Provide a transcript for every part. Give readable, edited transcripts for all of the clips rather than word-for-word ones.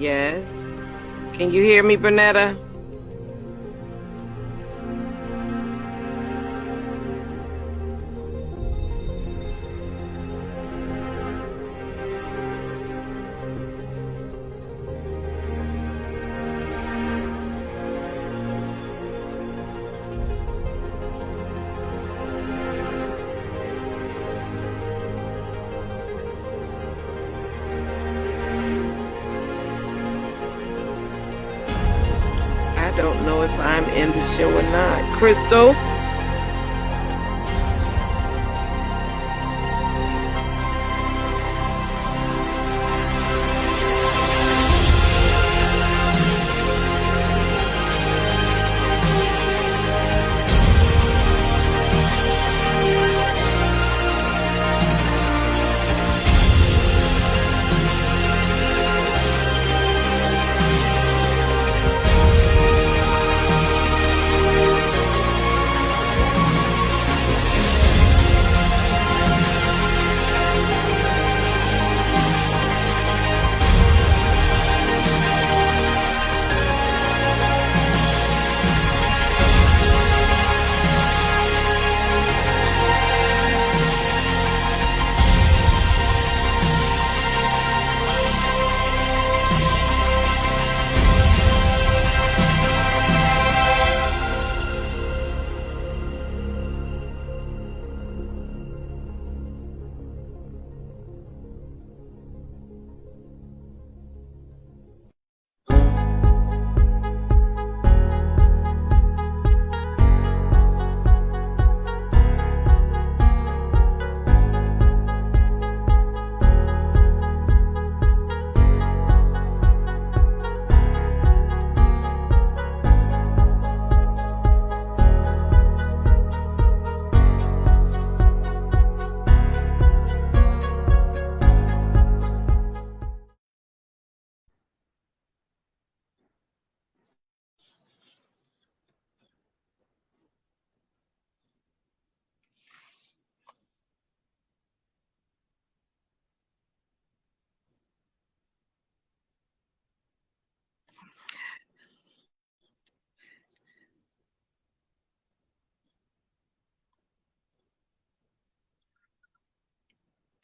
Yes. Can you hear me, Bernetta? I don't know if I'm in the show or not. Crystal?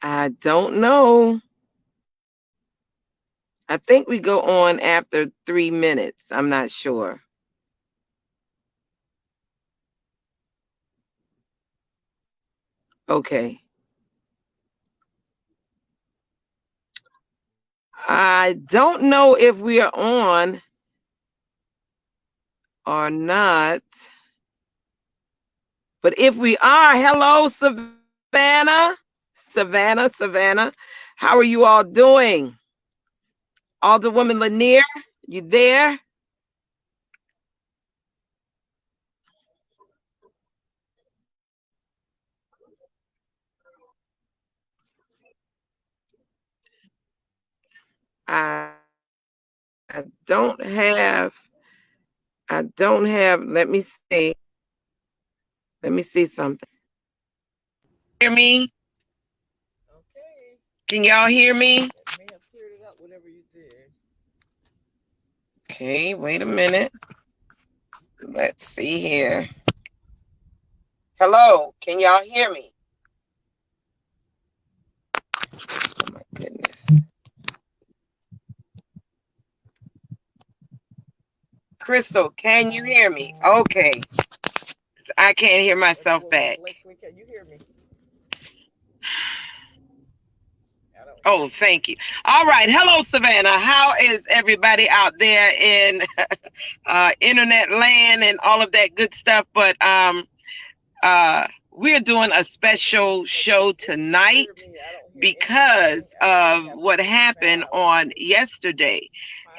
I don't know. I think we go on after 3 minutes. I'm not sure. Okay. I don't know if we are on or not. But if we are, hello, Savannah. Savannah. How are you all doing? Alderwoman Lanier, you there? I don't have, let me see. Let me see something. Hear me? Okay. Can y'all hear me? May have cleared it up, whatever you did. Okay, wait a minute. Let's see here. Hello, can y'all hear me? Oh my goodness. Crystal, can you hear me? Okay. I can't hear myself back. Can you hear me? Oh, thank you. All right. Hello, Savannah. How is everybody out there in internet land and all of that good stuff? But we're doing a special show tonight because of what happened on yesterday.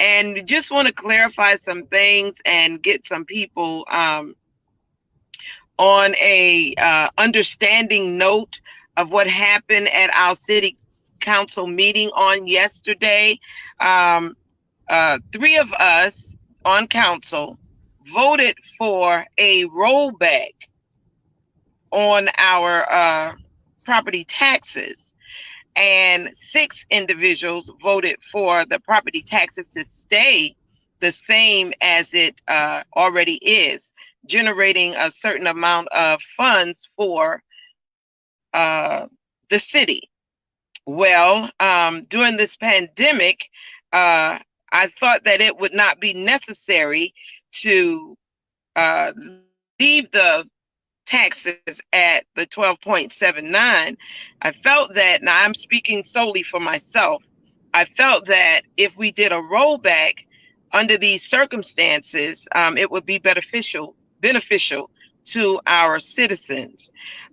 And we just want to clarify some things and get some people on a understanding note of what happened at our city council meeting on yesterday. 3 of us on council voted for a rollback on our property taxes. and 6 individuals voted for the property taxes to stay the same as it already is, generating a certain amount of funds for the city. Well, during this pandemic, I thought that it would not be necessary to leave the taxes at the 12.79. I felt that, now I'm speaking solely for myself, I felt that if we did a rollback under these circumstances, it would be beneficial to our citizens.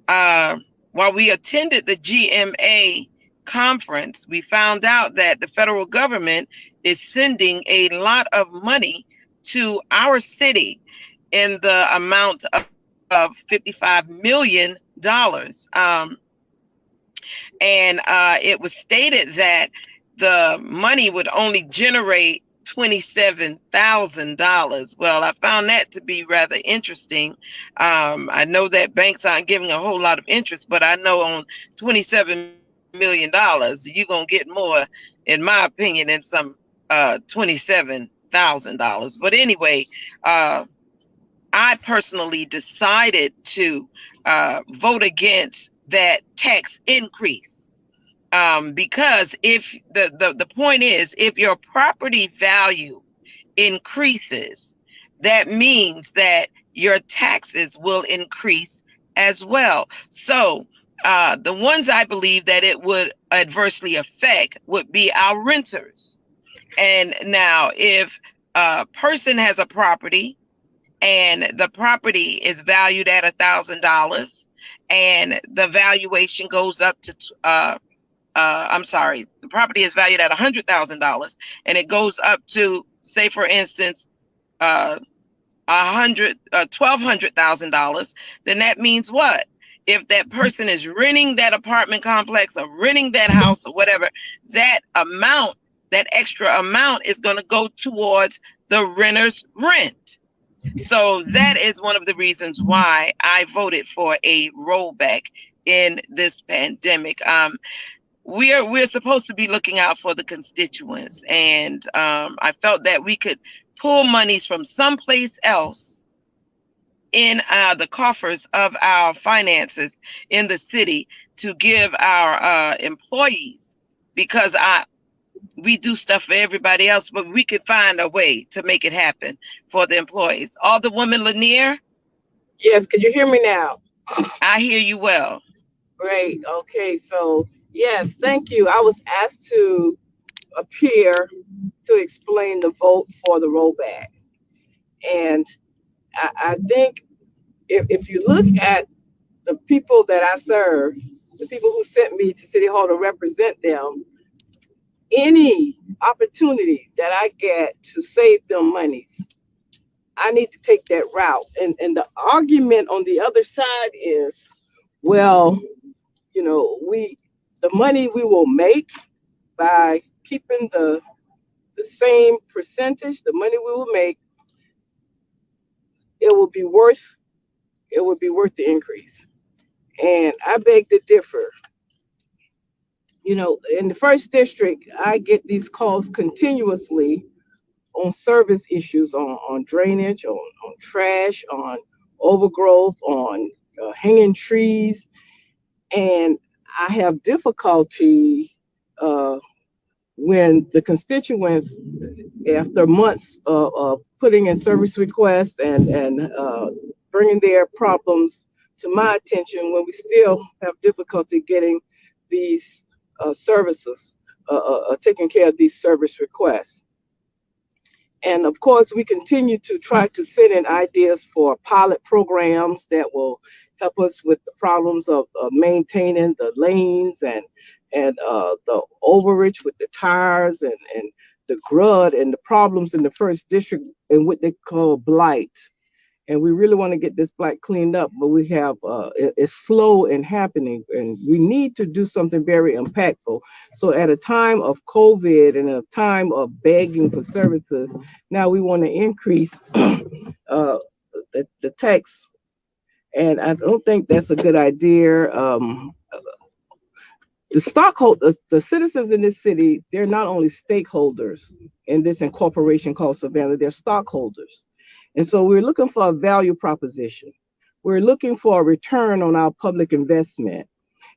Uh, while we attended the GMA conference, we found out that the federal government is sending a lot of money to our city in the amount of $55 million. And it was stated that the money would only generate $27,000. Well, I found that to be rather interesting. I know that banks aren't giving a whole lot of interest, but I know on $27 million, you're gonna get more, in my opinion, than some $27,000. But anyway, uh, I personally decided to vote against that tax increase, because if the point is, if your property value increases, that means that your taxes will increase as well. So the ones I believe that it would adversely affect would be our renters. And now, if a person has a property and the property is valued at $1,000, and the valuation goes up to I'm sorry, the property is valued at $100,000, and it goes up to, say for instance, uh, $1,200,000, then that means what? If that person is renting that apartment complex or renting that house or whatever, that amount, that extra amount is going to go towards the renter's rent. So that is one of the reasons why I voted for a rollback in this pandemic. We're supposed to be looking out for the constituents, and I felt that we could pull monies from someplace else in the coffers of our finances in the city to give our employees, because we do stuff for everybody else, but we could find a way to make it happen for the employees. Alderwoman Lanier, Yes, could you hear me now? I hear you well. Great. Okay, so yes, thank you. I was asked to appear to explain the vote for the rollback. And I think if you look at the people that I serve, the people who sent me to City Hall to represent them, any opportunity that I get to save them monies, I need to take that route. And the argument on the other side is, well, we the money we will make by keeping the same percentage, the money we will make, it will be worth it would be worth the increase. And I beg to differ. In the first district, I get these calls continuously on service issues, on drainage, on trash, on overgrowth, on hanging trees. And I have difficulty uh, when the constituents, after months of putting in service requests and bringing their problems to my attention, when we still have difficulty getting these services, taking care of these service requests. And of course, we continue to try to send in ideas for pilot programs that will help us with the problems of maintaining the lanes and the overage with the tires and the grud and the problems in the first district and what they call blight. And we really want to get this blight cleaned up, but we have it's slow in happening, and we need to do something very impactful. So at a time of COVID and a time of begging for services, now we want to increase the tax, and I don't think that's a good idea. The stockholders, the citizens in this city, they're not only stakeholders in this incorporation called Savannah, they're stockholders. And so we're looking for a value proposition. We're looking for a return on our public investment.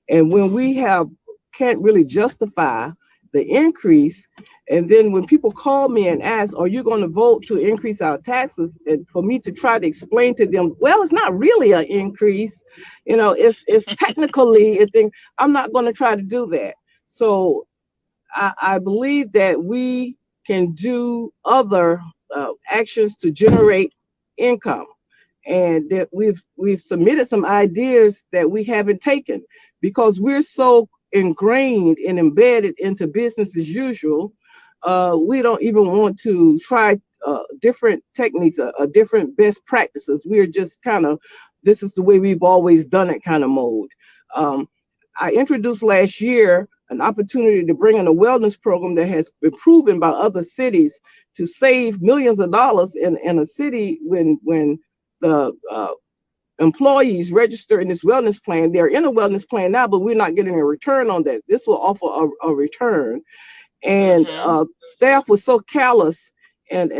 And when we have can't really justify the increase, and then when people call me and ask, "Are you going to vote to increase our taxes?" and for me to try to explain to them, well, it's not really an increase, it's technically a thing. I'm not going to try to do that. So I believe that we can do other actions to generate income, and that we've submitted some ideas that we haven't taken because we're so ingrained and embedded into business as usual. We don't even want to try different techniques, different best practices. We're just kind of, this is the way we've always done it kind of mode. Um, I introduced last year an opportunity to bring in a wellness program that has been proven by other cities to save millions of dollars in a city when the employees register in this wellness plan. They're in a wellness plan now, but we're not getting a return on that. This will offer a return. And Mm-hmm. staff was so callous and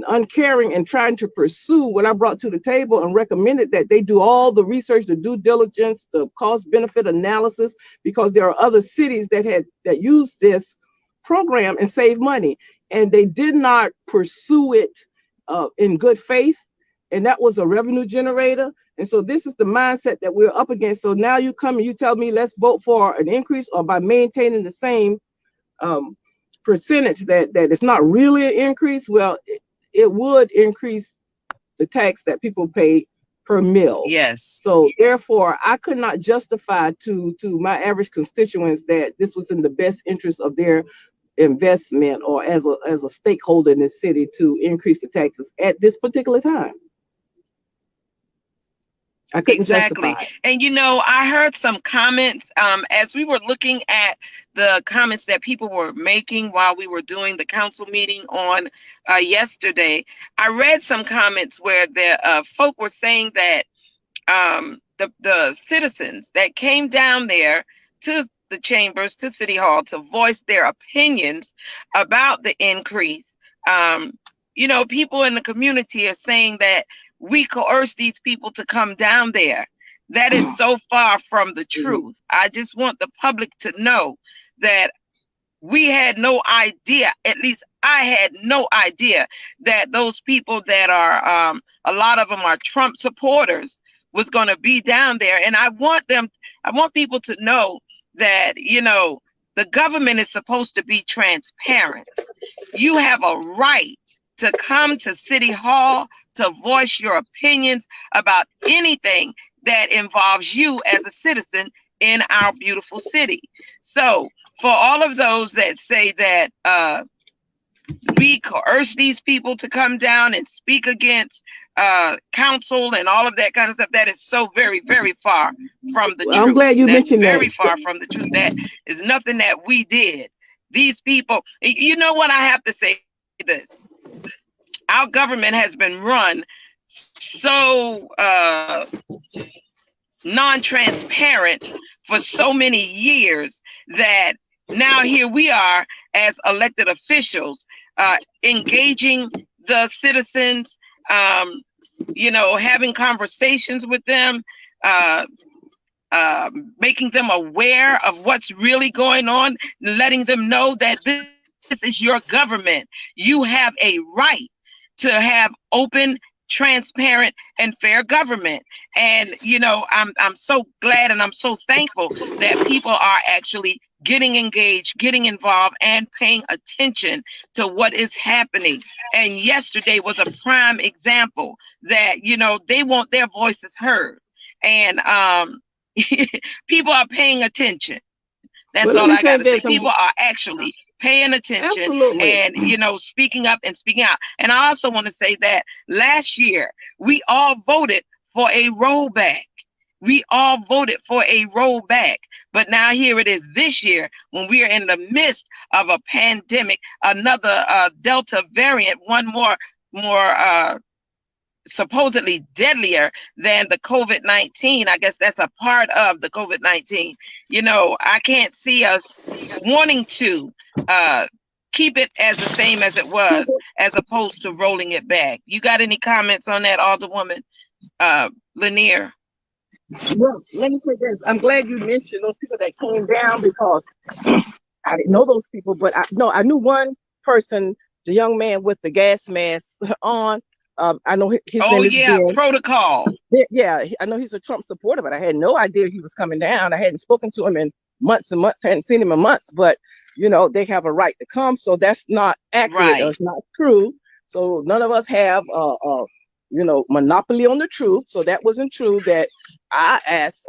uncaring and trying to pursue what I brought to the table and recommended that they do all the research, the due diligence, the cost benefit analysis, because there are other cities that used this program and saved money, and they did not pursue it in good faith, and that was a revenue generator. And so this is the mindset that we're up against. So now you come and you tell me let's vote for an increase or by maintaining the same um, percentage that it's not really an increase. Well, it would increase the tax that people pay per meal. Yes. So therefore, I could not justify to my average constituents that this was in the best interest of their investment or as a stakeholder in this city to increase the taxes at this particular time. I couldn't Exactly. justify it. And I heard some comments as we were looking at the comments that people were making while we were doing the council meeting on yesterday. I read some comments where the folk were saying that the citizens that came down there to the chambers, to City Hall, to voice their opinions about the increase. People in the community are saying that we coerce these people to come down there. That is so far from the truth. I just want the public to know that we had no idea, at least I had no idea, that those people that are, a lot of them are Trump supporters, was going to be down there. And I want people to know that, the government is supposed to be transparent. You have a right to come to City Hall to voice your opinions about anything that involves you as a citizen in our beautiful city. So for all of those that say that we coerce these people to come down and speak against council and all of that kind of stuff, that is so very, very far from the Well, I'm truth. glad you That's mentioned that. very far from the truth. That is nothing that we did. These people, you know what, I have to say this. Our government has been run so non-transparent for so many years that now here we are as elected officials engaging the citizens, having conversations with them, uh, making them aware of what's really going on, letting them know that this is your government. You have a right to have open, transparent, and fair government. And I'm so glad and I'm so thankful that people are actually getting engaged, getting involved, and paying attention to what is happening. And yesterday was a prime example that they want their voices heard. And people are paying attention. That's But all let I me got say to say. this. People are actually paying attention Absolutely. and, speaking up and speaking out. And I also want to say that last year, we all voted for a rollback. We all voted for a rollback. But now here it is this year when we are in the midst of a pandemic, another Delta variant, one more supposedly deadlier than the COVID-19. I guess that's a part of the COVID-19. I can't see us wanting to uh, keep it as the same as it was, as opposed to rolling it back. You got any comments on that, Alderwoman Lanier? Well, let me say this. I'm glad you mentioned those people that came down because I didn't know those people, but I knew one person, the young man with the gas mask on. I know his Oh name is yeah, Ben. protocol. Yeah, I know he's a Trump supporter, but I had no idea he was coming down. I hadn't spoken to him in months and months, hadn't seen him in months, but they have a right to come. So that's not accurate or Right. it's not true. So none of us have monopoly on the truth. So that wasn't true that I asked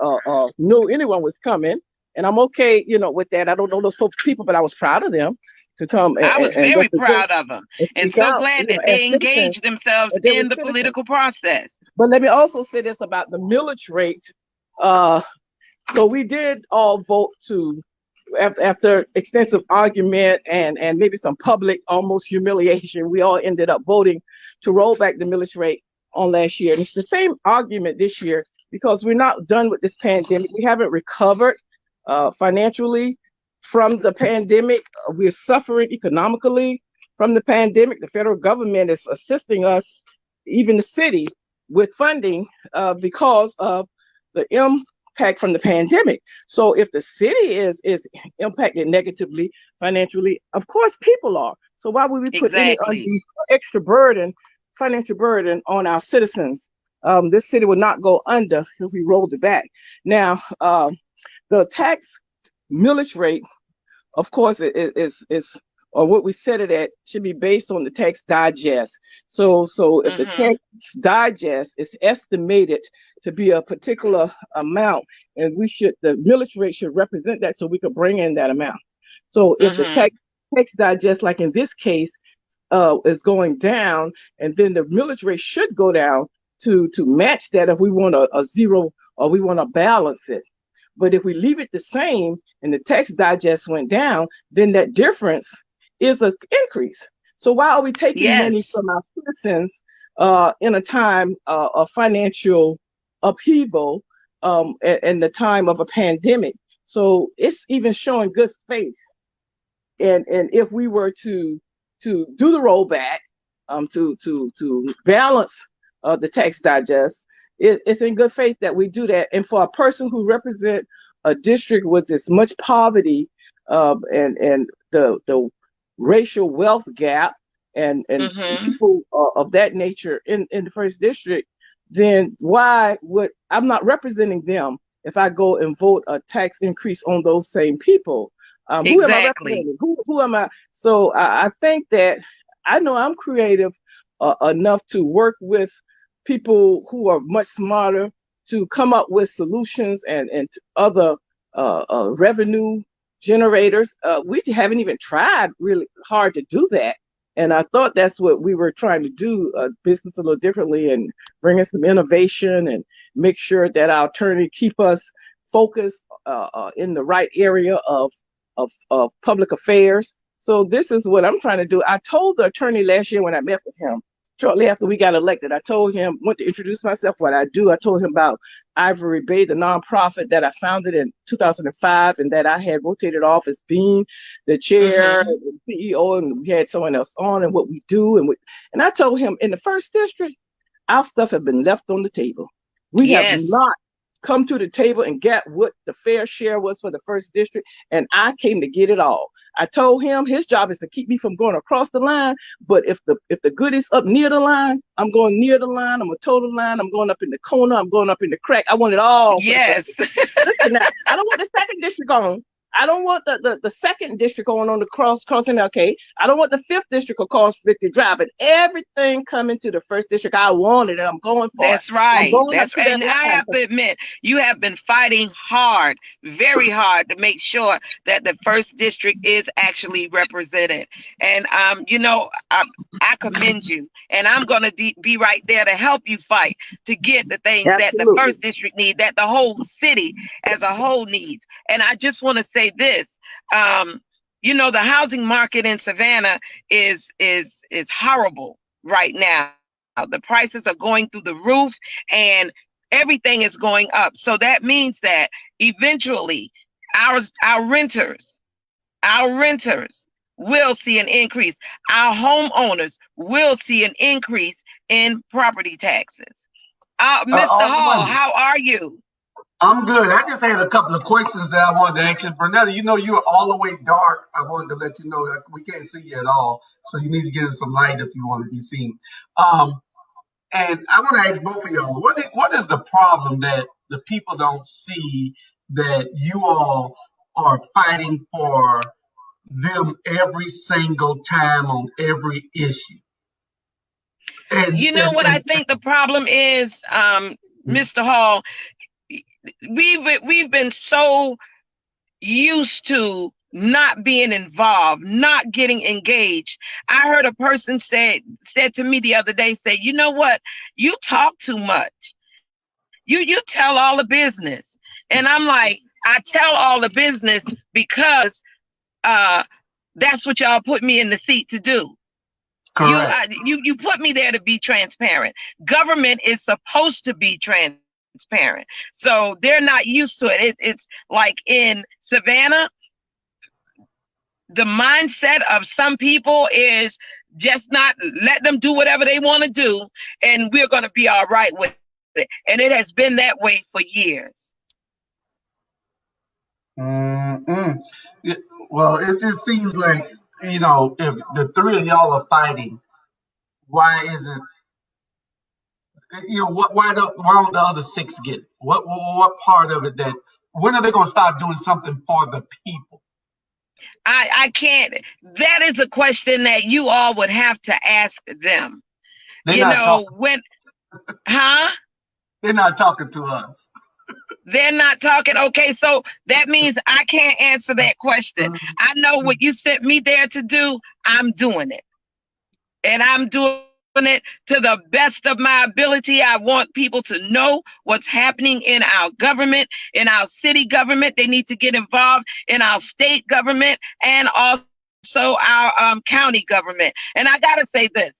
knew anyone was coming. And I'm okay, with that. I don't know those people, but I was proud of them to come I was and very represent proud of them and and speak so out, glad that as they citizens, engaged themselves that they were in the citizens. political process. But let me also say this about the millage rate. Uh, so we did all vote to, after extensive argument and maybe some public almost humiliation, we all ended up voting to roll back the millage rate on last year. And it's the same argument this year because we're not done with this pandemic. We haven't recovered financially from the pandemic. We're suffering economically from the pandemic. The federal government is assisting us, even the city, with funding because of the impact from the pandemic. So if the city is impacted negatively financially, of course people are. So why would we put any Exactly. extra burden, financial burden on our citizens? This city would not go under if we rolled it back. Now, the tax millage rate, of course, is or what we set it at should be based on the tax digest. So if the Mhm. tax digest is estimated to be a particular amount, and the millage rate should represent that, so we could bring in that amount. So if the Mhm. tax digest, like in this case, is going down, and then the millage rate should go down to match that if we want a zero or we want to balance it. But if we leave it the same and the tax digest went down, then that difference is an increase. So why are we taking money Yes. from our citizens in a time of financial upheaval and the time of a pandemic? So it's even showing good faith. And if we were to do the rollback, to balance the tax digest, it's in good faith that we do that. And for a person who represent a district with as much poverty and the racial wealth gap and Mhm. people of that nature in the first district, then why would I'm not representing them if I go and vote a tax increase on those same people? Who am I Exactly. representing? Who am I? So I think that I know I'm creative enough to work with people who are much smarter to come up with solutions and other revenue generators. We haven't even tried really hard to do that. And I thought that's what we were trying to do, business a little differently and bring in some innovation and make sure that our attorney keep us focused in the right area of public affairs. So this is what I'm trying to do. I told the attorney last year when I met with him, shortly after we got elected, I told him, want to introduce myself, what I do. I told him about Ivory Bay, the nonprofit that I founded in 2005 and that I had rotated off as being the chair Mhm. and CEO, and we had someone else on and what we do. And I told him in the first district, our stuff had been left on the table. We have Yes. not come to the table and get what the fair share was for the first district, and I came to get it all. I told him his job is to keep me from going across the line, but if the goodies up near the line, I'm going near the line. I'm a total line. I'm going up in the corner. I'm going up in the crack. I want it all for the first Yes. district. Listen now, I don't want the second district on. I don't want the second district on the cross MLK. I don't want the fifth district across 50 Drive. But everything coming to the first district, I want it, and I'm going for it. That's I'm right. going up That's to right. that And I line. have to admit, you have been fighting hard, very hard, to make sure that the first district is actually represented. And I commend you, and I'm gonna be right there to help you fight to get the things that the Absolutely. first district needs, that the whole city as a whole needs. And I just want to say this. Um, the housing market in Savannah is horrible right now. The prices are going through the roof and everything is going up. So that means that eventually our our renters, our renters will see an increase. Our homeowners will see an increase in property taxes. Mr. All Hall, right. how are you? I'm good. I just had a couple of questions that I wanted to ask you. Bernetta, you know you're all the way dark. I wanted to let you know that we can't see you at all. So you need to get in some light if you want to be seen. Um, and I want to ask both of y'all, what is the problem that the people don't see that you all are fighting for them every single time on every issue? And, You know and, what I and, think the problem is, Mr. Hall? We've been so used to not being involved, not getting engaged. I heard a person said to me the other day, say, you know what? You talk too much. You tell all the business. And I'm like, I tell all the business because uh that's what y'all put me in the seat to do. correct. You put me there to be transparent. Government is supposed to be transparent. So they're not used to it. It's like in Savannah, the mindset of some people is just not let them do whatever they want to do, and we're going to be all right with it. And it has been that way for years. Mm-mm. It- well, it just seems like, if the three of y'all are fighting, why isn't, why don't the other six get it? What part of it that, when are they going to start doing something for the people? I can't. That is a question that you all would have to ask them. They're You not know, talking. when, huh? They're not talking to us. They're not talking. Okay, so that means I can't answer that question. I know what you sent me there to do. I'm doing it. And I'm doing it to the best of my ability. I want people to know what's happening in our government, in our city government. They need to get involved in our state government and also our county government. And I gotta say this.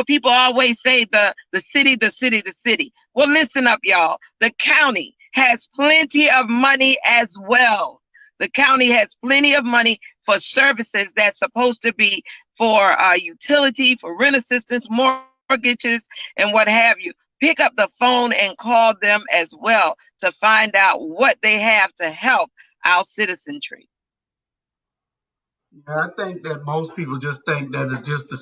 People always say the city, the city, the city. Well, listen up, y'all. The county has plenty of money as well. The county has plenty of money for services that's supposed to be for utility, for rent assistance, mortgages, and what have you. Pick up the phone and call them as well to find out what they have to help our citizenry. Yeah, I think that most people just think that it's just a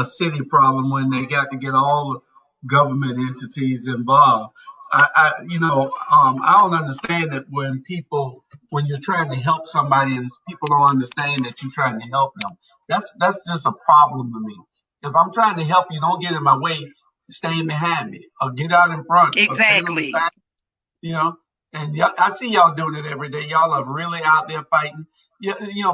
city problem when they got to get all the government entities involved. I don't understand it when you're trying to help somebody and people don't understand that you're trying to help them. That's just a problem to me. If I'm trying to help you, don't get in my way. Stay behind me, or get out in front, or stand on the Exactly. side, you know. And I see y'all doing it every day. Y'all are really out there fighting.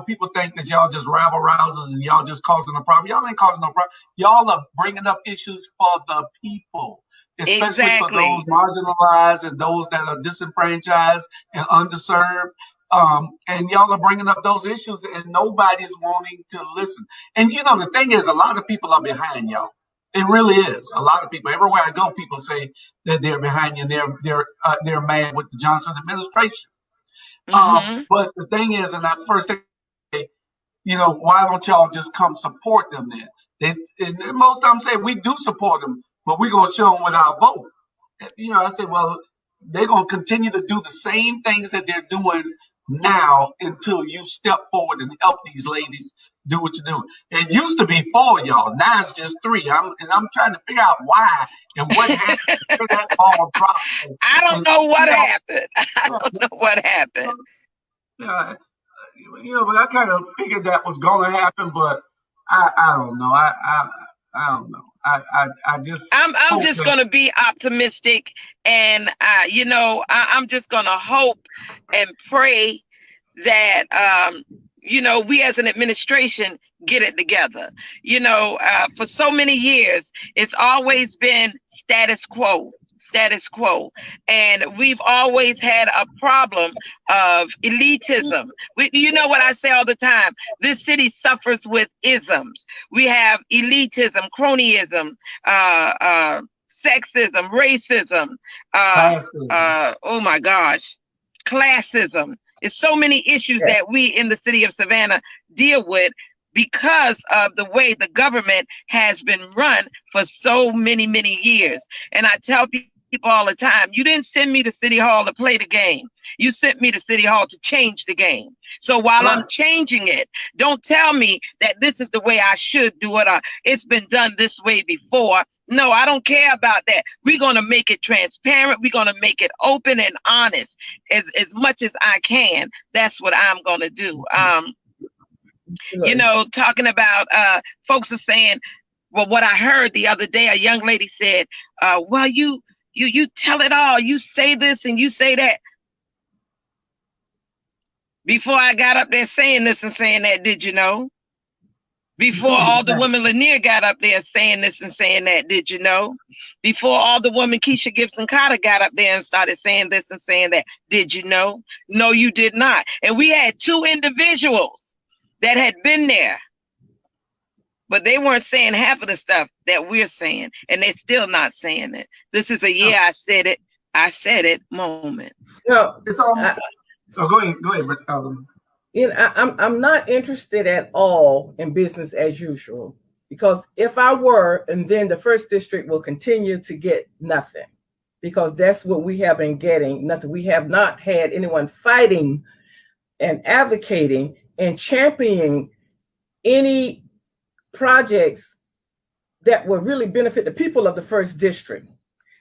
People think that y'all just rabble rousers and y'all just causing a problem. Y'all ain't causing no problem. Y'all are bringing up issues for the people, especially for those Exactly. marginalized and those that are disenfranchised and underserved. And y'all are bringing up those issues, and nobody's wanting to listen. And the thing is, a lot of people are behind y'all. It really is. A lot of people. Everywhere I go, people say that they're behind you. They're mad with the Johnson administration. Mm-hmm. But the thing is, and that first thing, why don't y'all just come support them then? And most of them say we do support them, but we're gonna show them with our vote. I say, well, they're gonna continue to do the same things that they're doing now until you step forward and help these ladies do what you're doing. It used to be four y'all, now it's just three. I'm trying to figure out why and what happened, where that ball dropped, I don't and know what you know, happened. I don't know what happened. yeah, but I kind of figured that was going to happen, but I don't know. I don't know. I just I'm hope just that. gonna be optimistic, and I'm just gonna hope and pray that we as an administration get it together. For so many years, it's always been status quo, status quo. And we've always had a problem of elitism. You know what I say all the time? This city suffers with isms. We have elitism, cronyism, sexism, racism, Classism. oh my gosh, classism. It's so many issues Yes. that we in the city of Savannah deal with because of the way the government has been run for so many, many years. And I tell people all the time, you didn't send me to City Hall to play the game. You sent me to City Hall to change the game. So while I'm Right. changing it, don't tell me that this is the way I should do it or it's been done this way before. No, I don't care about that. We're going to make it transparent. We're going to make it open and honest as much as I can. That's what I'm going to do. You Look, know, talking about folks are saying, well, what I heard the other day, a young lady said, well, you tell it all. You say this and you say that. Before I got up there saying this and saying that, did you know? Before all the women Lanier got up there saying this and saying that, did you know? Before all the women Keisha Gibson Carter got up there and started saying this and saying that, did you know? No, you did not. And we had two individuals that had been there, but they weren't saying half of the stuff that we're saying, and they're still not saying it. This is a I said it moment. you know, It's almost. I, Oh, go ahead. Go ahead. I'm not interested at all in business as usual, because if I were, and then the first district will continue to get nothing, because that's what we have been getting, nothing. We have not had anyone fighting and advocating and championing any projects that will really benefit the people of the first district.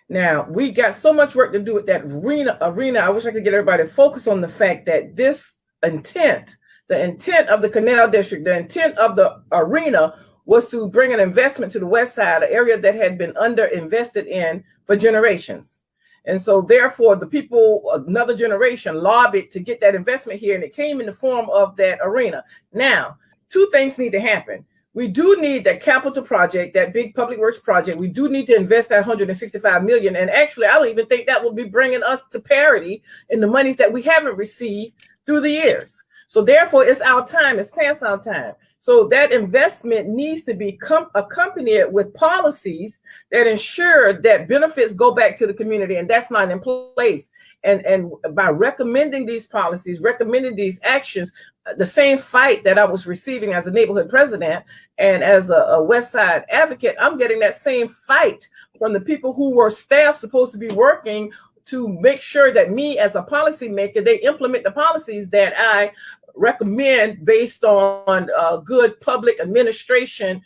Now, we got so much work to do with that arena. I wish I could get everybody to focus on the fact that this intent, the intent of the Canal District, the intent of the arena was to bring an investment to the west side, an area that had been underinvested in for generations. And so therefore, the people, another generation, lobbied to get that investment here, and it came in the form of that arena. Now, two things need to happen. We do need that capital project, that big public works project. We do need to invest that 165 million. And actually, I don't even think that will be bringing us to parity in the monies that we haven't received through the years. So therefore, it's our time. It's past our time. So that investment needs to be accompanied with policies that ensure that benefits go back to the community, and that's not in place. And by recommending these policies, recommending these actions, the same fight that I was receiving as a neighborhood president and as a West Side advocate, I'm getting that same fight from the people who were staff supposed to be working to make sure that me as a policymaker, they implement the policies that I recommend based on good public administration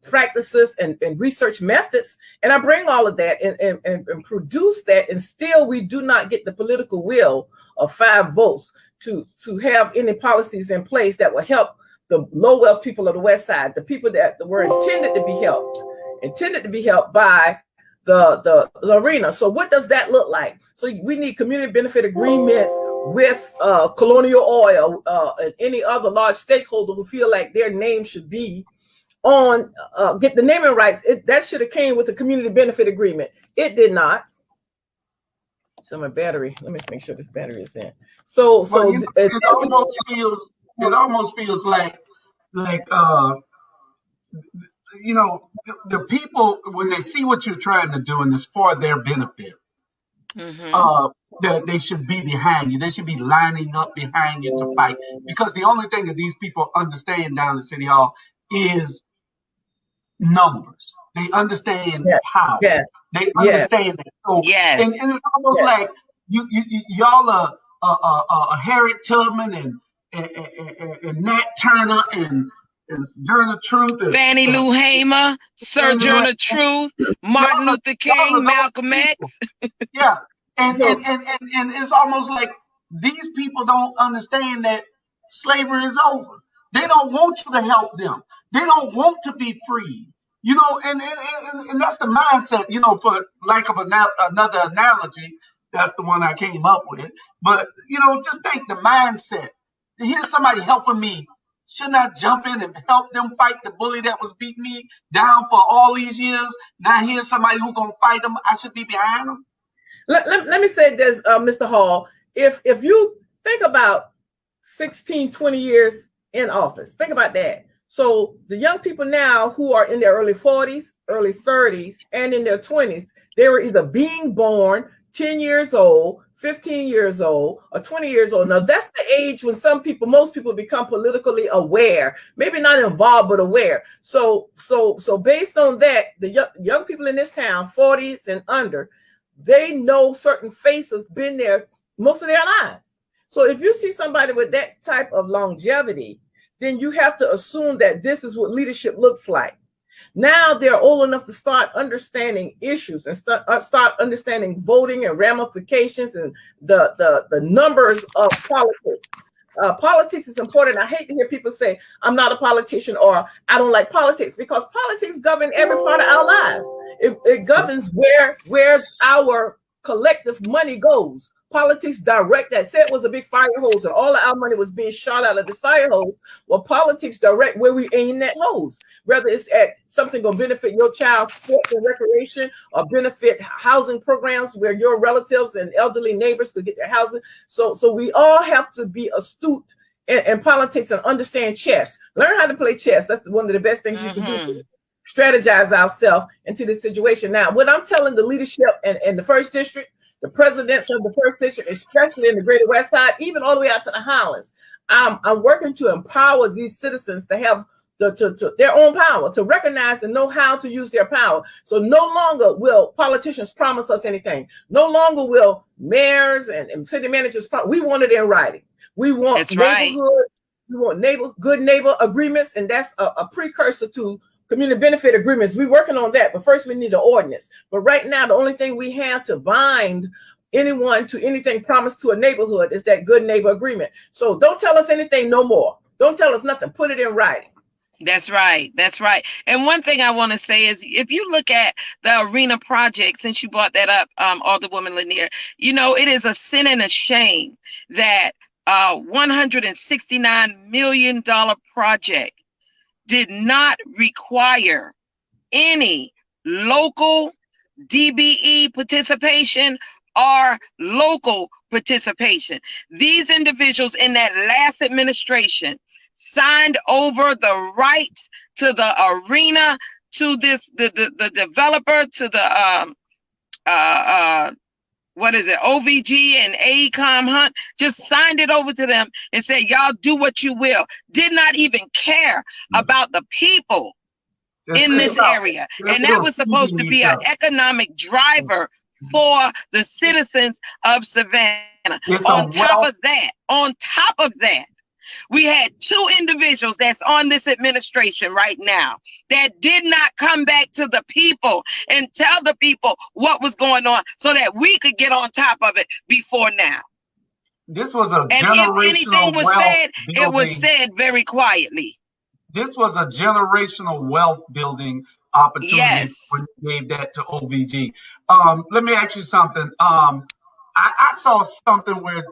practices and research methods. And I bring all of that and produce that. And still, we do not get the political will of 5 votes to have any policies in place that will help the low wealth people of the West Side, the people that were intended to be helped by the arena. So what does that look like? So we need community benefit agreements with Colonial Oil and any other large stakeholder who feel like their name should be on, get the naming rights. That should have came with a community benefit agreement. It did not. So my battery, let me make sure this battery is in. So Well, it almost feels like the people, when they see what you're trying to do and it's for their benefit, that they should be behind you. They should be lining up behind you to fight, because the only thing that these people understand down at City Hall is numbers. They understand power. Yeah. They understand that. So, and it's almost like y'all are Harriet Tubman and Nat Turner and Journal Truth, and Fannie Lou Hamer, Sojourner Truth, Martin Luther King, Malcolm X. Yeah, and it's almost like these people don't understand that slavery is over. They don't want you to help them. They don't want to be free. And that's the mindset. For lack of another analogy, that's the one I came up with. But just take the mindset. Here's somebody helping me Shouldn't I jump in and help them fight the bully that was beating me down for all these years? Now here's somebody who's gonna fight them. I should be behind them. Let me say this, Mr. Hall. If you think about 16, 20 years in office, think about that. So the young people now who are in their early 40s, early 30s, and in their 20s, they were either being born 10 years old, 15 years old, or 20 years old. Now that's the age when most people become politically aware, maybe not involved, but aware. So based on that, the young people in this town, 40s and under, they know certain faces been there most of their lives. So if you see somebody with that type of longevity, then you have to assume that this is what leadership looks like. Now they're old enough to start understanding issues and start understanding voting and ramifications and the numbers of politics. Politics is important. I hate to hear people say, I'm not a politician or I don't like politics, because politics govern every part of our lives. It governs where our collective money goes. Politics direct that. Say it was a big fire hose and all of our money was being shot out of this fire hose. Well, politics direct where we aim that hose, whether it's at something going to benefit your child's sports and recreation or benefit housing programs where your relatives and elderly neighbors could get their housing. So we all have to be astute in politics and understand chess. Learn how to play chess. That's one of the best things you can do. Strategize ourselves into this situation. Now, what I'm telling the leadership in the first district, the presidents of the first district, especially in the Greater West Side, even all the way out to the Highlands, I'm working to empower these citizens to have their own power, to recognize and know how to use their power. So no longer will politicians promise us anything. No longer will mayors and city managers promise. We want it in writing. We want We want good neighbor agreements, and that's a precursor to community benefit agreements. We're working on that, but first we need an ordinance. But right now, the only thing we have to bind anyone to anything promised to a neighborhood is that good neighbor agreement. So don't tell us anything no more. Don't tell us nothing. Put it in writing. That's right. That's right. And one thing I want to say is, if you look at the arena project, since you brought that up, Alderwoman Lanier, it is a sin and a shame that $169 million project did not require any local DBE participation or local participation. These individuals in that last administration signed over the rights to the arena, to the developer, to the OVG and AECOM Hunt, just signed it over to them and said, y'all do what you will. Did not even care about the people in this area. And that was supposed to be an economic driver for the citizens of Savannah. On top of that, we had two individuals that's on this administration right now that did not come back to the people and tell the people what was going on so that we could get on top of it before now. This was a generational wealth. If anything was said, it was said very quietly. This was a generational wealth building opportunity when you gave that to OVG. Let me ask you something. I saw something where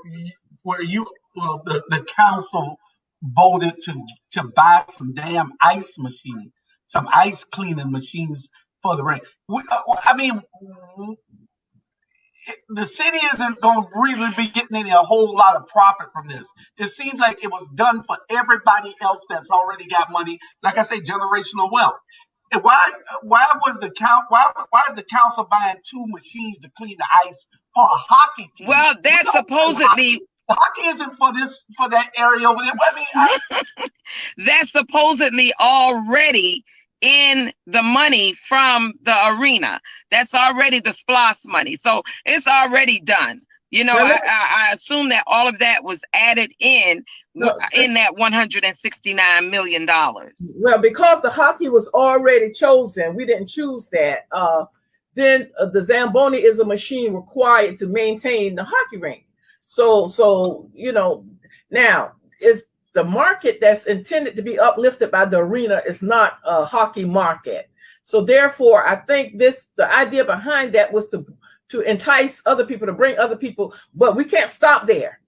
the council voted to buy some damn ice machines, some ice cleaning machines for the rain. The city isn't going to really be getting a whole lot of profit from this. It seems like it was done for everybody else that's already got money. Like I say, generational wealth. And why is the council buying two machines to clean the ice for a hockey team? Well, that's supposedly. The hockey isn't for that area over there. That's supposedly already in the money from the arena. That's already the SPLOS money. So it's already done. I assume that all of that was added in that $169 million. Well, because the hockey was already chosen, we didn't choose that. Then the Zamboni is a machine required to maintain the hockey rink. So now is the market that's intended to be uplifted by the arena is not a hockey market. So therefore, I think the idea behind that was to entice other people, to bring other people, but we can't stop there.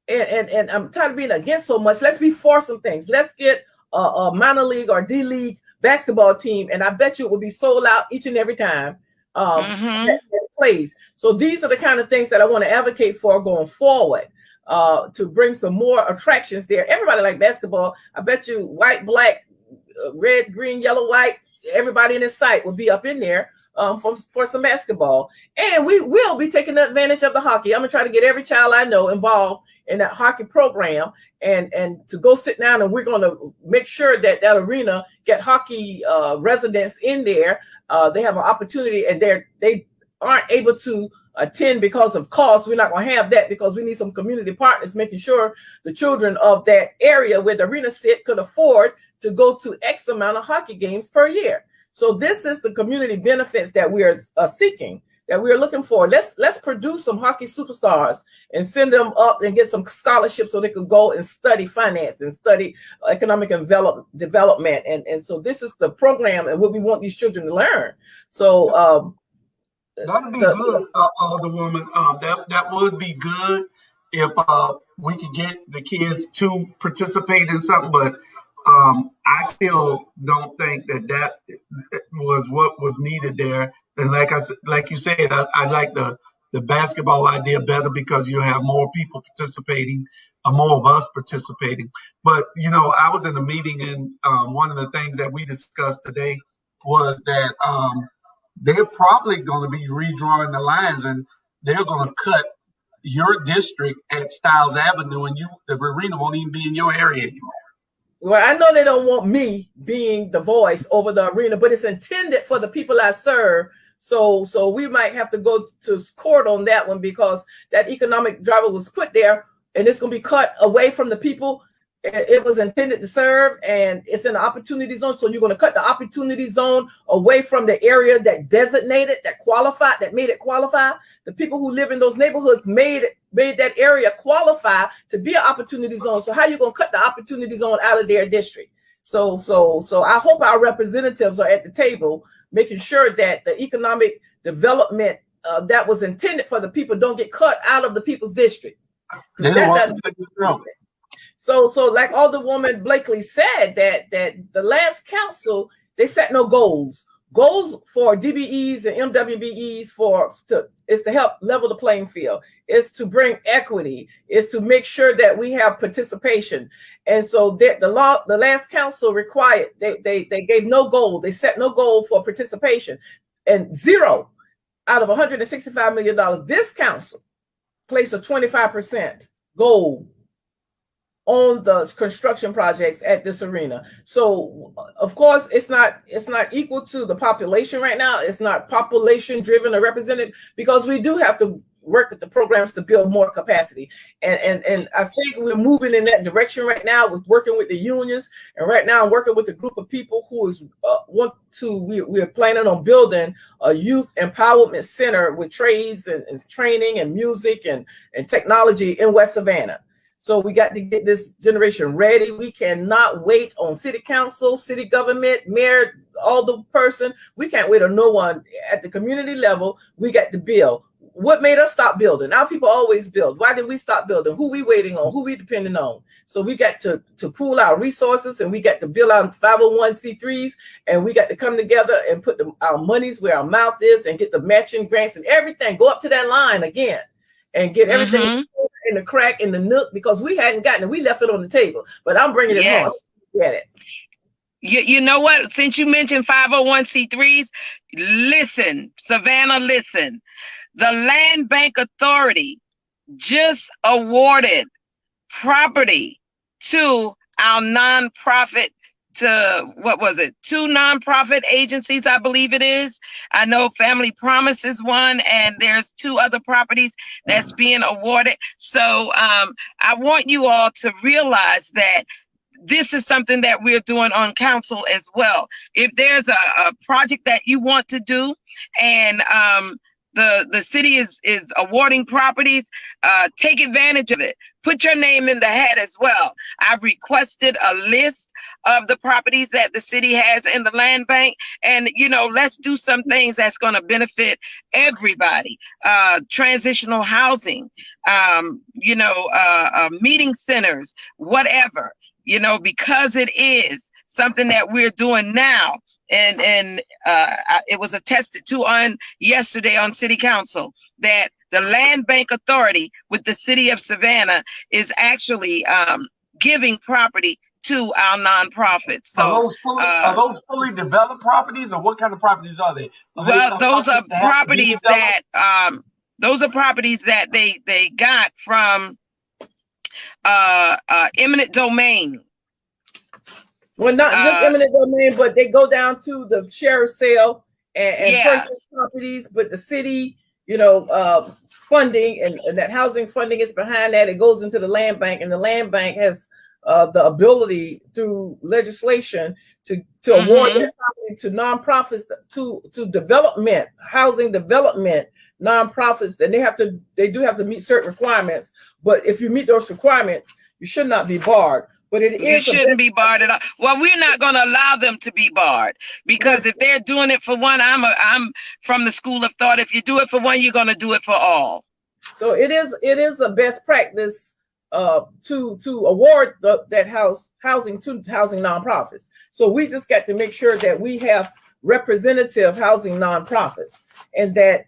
and I'm tired of being against so much. Let's be for some things. Let's get a minor league or D League basketball team, and I bet you it will be sold out each and every time Mm-hmm. that plays. So these are the kind of things that I want to advocate for going forward. To bring some more attractions there. Everybody like basketball. I bet you white, black, red, green, yellow, white, everybody in this site will be up in there for some basketball. And we will be taking advantage of the hockey. I'm going to try to get every child I know involved in that hockey program and to go sit down, and we're going to make sure that that arena get hockey residents in there. They have an opportunity, and they aren't able to attend because of cost. We're not going to have that because we need some community partners making sure the children of that area where the arena sit could afford to go to X amount of hockey games per year. So this is the community benefits that we are seeking, that we are looking for. Let's produce some hockey superstars and send them up and get some scholarships so they could go and study finance and study economic development. And so this is the program and what we want these children to learn. So That'd be good, Alderwoman. That would be good if we could get the kids to participate in something. But I still don't think that was what was needed there. And like you said, I like the basketball idea better because you have more people participating, more of us participating. But I was in a meeting, and one of the things that we discussed today was that. They're probably going to be redrawing the lines, and they're going to cut your district at Styles Avenue, and the arena won't even be in your area anymore. Well, I know they don't want me being the voice over the arena, but it's intended for the people I serve. So we might have to go to court on that one because that economic driver was put there, and it's going to be cut away from the people it was intended to serve, and it's in the opportunity zone. So you're going to cut the opportunity zone away from the area that designated, that qualified, that made it qualify. The people who live in those neighborhoods made that area qualify to be an opportunity zone. So how are you going to cut the opportunity zone out of their district? So I hope our representatives are at the table making sure that the economic development that was intended for the people don't get cut out of the people's district. They don't want to take the throat. So like Alderwoman Blakely said, that the last council, they set no goals. Goals for DBEs and MWBEs is to help level the playing field, is to bring equity, is to make sure that we have participation. And so the last council required, they gave no goal. They set no goal for participation, and 0 out of $165 million. This council placed a 25% goal on the construction projects at this arena. So of course it's not equal to the population right now. It's not population driven or represented, because we do have to work with the programs to build more capacity. And I think we're moving in that direction right now with working with the unions. And right now I'm working with a group of people who is we're planning on building a youth empowerment center with trades and training and music and technology in West Savannah. So we got to get this generation ready. We cannot wait on city council, city government, mayor, all the person. We can't wait on no one. At the community level, we got to build. What made us stop building? Our people always build. Why did we stop building? Who we waiting on? Who we depending on? So we got to pool our resources, and we got to build our 501c3s, and we got to come together and put our monies where our mouth is and get the matching grants and everything. Go up to that line again and get everything in the crack, in the nook, because we hadn't gotten it. We left it on the table, but I'm bringing it home. Get it. You know what? Since you mentioned 501c3s, listen, Savannah, listen. The Land Bank Authority just awarded property to our nonprofit, to what was it? 2 nonprofit agencies, I believe it is. I know Family Promise is one, and there's 2 other properties that's being awarded. So I want you all to realize that this is something that we're doing on council as well. If there's a project that you want to do, and the city is awarding properties, take advantage of it. put your name in the hat as well. I've requested a list of the properties that the city has in the land bank, and let's do some things that's going to benefit everybody. Transitional housing, meeting centers, whatever, because it is something that we're doing now. And it was attested to on yesterday on City Council that the Land Bank Authority with the city of Savannah is actually giving property to our nonprofits. So are those fully developed properties, or what kind of properties are they? Those are properties that they got from eminent domain. Well, not just eminent domain, but they go down to the sheriff's sale and purchase properties. But the city, funding and that housing funding is behind that. It goes into the land bank, and the land bank has the ability through legislation to award that property to nonprofits, to development, housing development nonprofits. And they do have to meet certain requirements. But if you meet those requirements, you should not be barred. But you shouldn't be barred at all. Well, we're not going to allow them to be barred, because if they're doing it for one, I'm from the school of thought. If you do it for one, you're going to do it for all. So it is a best practice to award that housing to housing nonprofits. So we just got to make sure that we have representative housing nonprofits, and that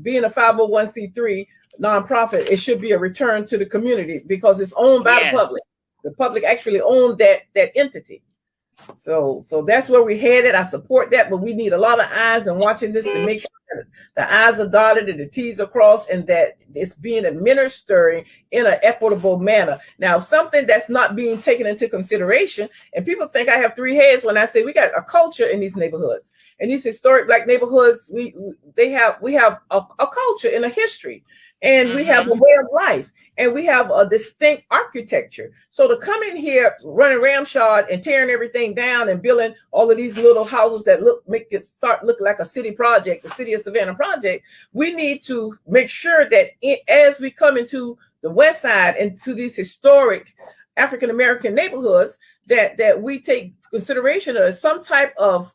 being a 501c3 nonprofit, it should be a return to the community because it's owned by the public. The public actually owned that entity. So that's where we headed. I support that, but we need a lot of eyes and watching this to make sure that the I's are dotted and the T's are crossed, and that it's being administered in an equitable manner. Now, something that's not being taken into consideration, and people think I have three heads when I say we got a culture in these neighborhoods. In these historic Black neighborhoods, we have a culture and a history, and we have a way of life. And we have a distinct architecture. So to come in here running ramshod and tearing everything down and building all of these little houses that make it start looking like a city project, the City of Savannah project, we need to make sure that as we come into the West Side and to these historic African-American neighborhoods, that we take consideration of some type of